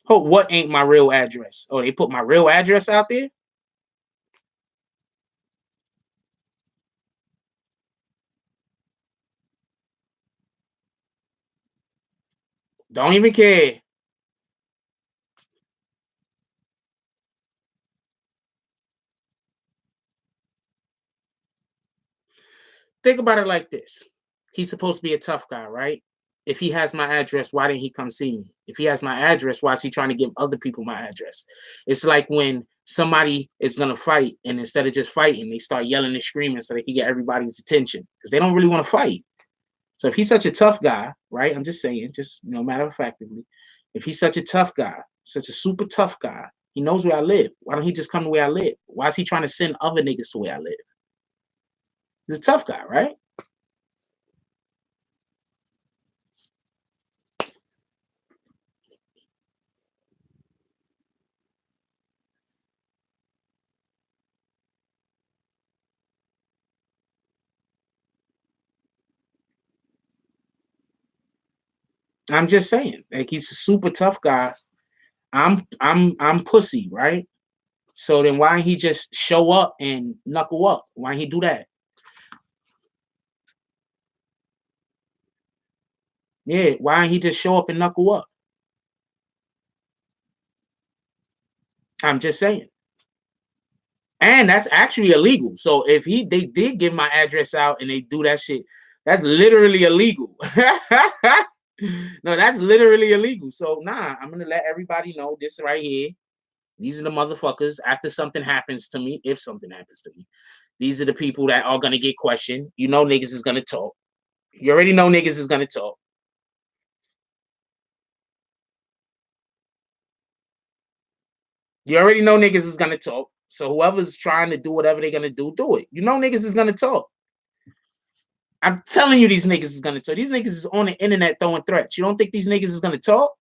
Oh, what ain't my real address? Oh, they put my real address out there? Don't even care. Think about it like this. He's supposed to be a tough guy, right? If he has my address, why didn't he come see me? If he has my address, why is he trying to give other people my address? It's like when somebody is going to fight and instead of just fighting, they start yelling and screaming so they can get everybody's attention because they don't really want to fight. So if he's such a tough guy, right? I'm just saying, just matter of factly, if he's such a tough guy, such a super tough guy, he knows where I live. Why don't he just come to where I live? Why is he trying to send other niggas to where I live? He's a tough guy, right? I'm just saying, like he's a super tough guy. I'm pussy, right? So then why he just show up and knuckle up? Why he do that? Yeah, why he just show up and knuckle up? I'm just saying. And that's actually illegal. So if they did give my address out and they do that shit, that's literally illegal. No, that's literally illegal. So nah, I'm gonna let everybody know this right here. These are the motherfuckers. After something happens to me, if something happens to me, these are the people that are gonna get questioned. You know, niggas is gonna talk. You already know niggas is gonna talk. You already know niggas is gonna talk. So whoever's trying to do whatever they're gonna do it. You know niggas is gonna talk. I'm telling you, these niggas is gonna talk. These niggas is on the internet throwing threats. You don't think these niggas is gonna talk?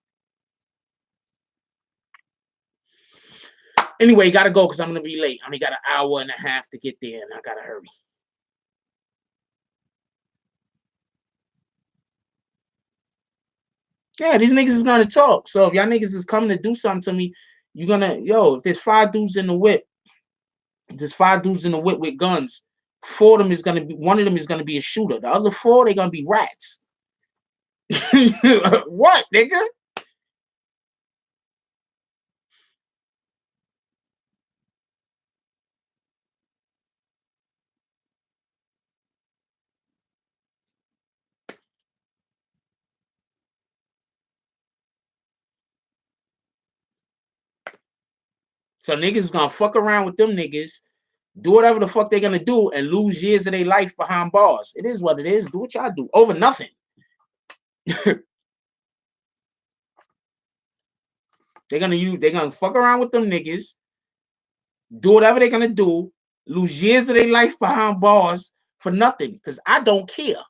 Anyway, gotta go because I'm gonna be late. I only got an hour and a half to get there, and I gotta hurry. Yeah, these niggas is gonna talk. So if y'all niggas is coming to do something to me, you're gonna, if there's 5 dudes in the whip, with guns. 4 of them is gonna be, one of them is gonna be a shooter. The other 4, they're gonna be rats. What, nigga? So niggas is gonna fuck around with them niggas, do whatever the fuck they're gonna do, and lose years of their life behind bars. It is what it is. Do what y'all do over nothing. They're gonna fuck around with them niggas, do whatever they're gonna do, lose years of their life behind bars for nothing. Because I don't care.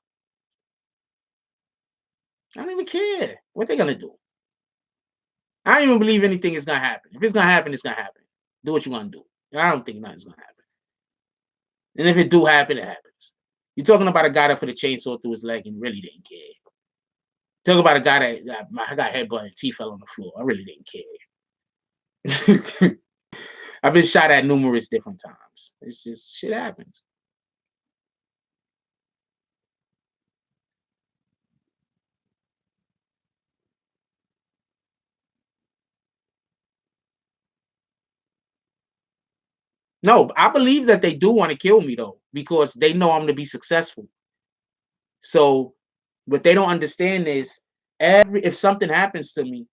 I don't even care what they're gonna do. I don't even believe anything is gonna happen. If it's gonna happen, it's gonna happen. Do what you want to do. I don't think nothing's gonna happen. And if it do happen, it happens. You're talking about a guy that put a chainsaw through his leg and really didn't care. Talk about a guy that I got headbutt and teeth fell on the floor. I really didn't care. I've been shot at numerous different times. It's just shit happens. No, I believe that they do want to kill me though, because they know I'm going to be successful. So what they don't understand is if something happens to me,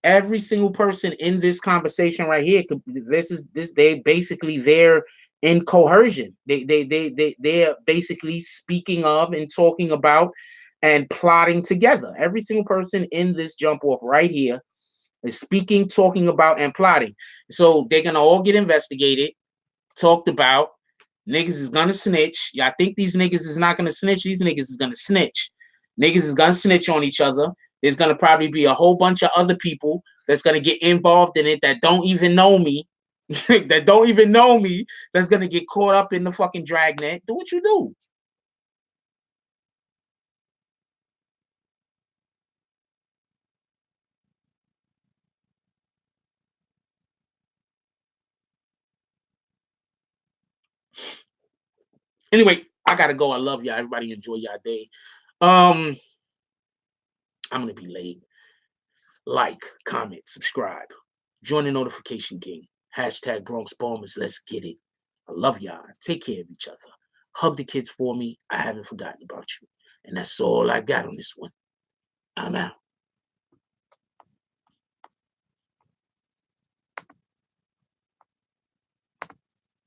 every single person in this conversation right here, they basically they're in coercion. They're basically speaking of and talking about and plotting together. Every single person in this jump off right here is speaking, talking about, and plotting. So they're gonna all get investigated, talked about. Niggas is gonna snitch. Y'all think these niggas is not gonna snitch? These niggas is gonna snitch. Niggas is gonna snitch on each other. There's gonna probably be a whole bunch of other people that's gonna get involved in it that don't even know me. That don't even know me. That's gonna get caught up in the fucking dragnet. Do what you do. Anyway, I gotta go. I love y'all. Everybody enjoy y'all day. I'm gonna be late. Like, comment, subscribe. Join the notification king. Hashtag Bronx Bombers. Let's get it. I love y'all. Take care of each other. Hug the kids for me. I haven't forgotten about you. And that's all I got on this one. I'm out.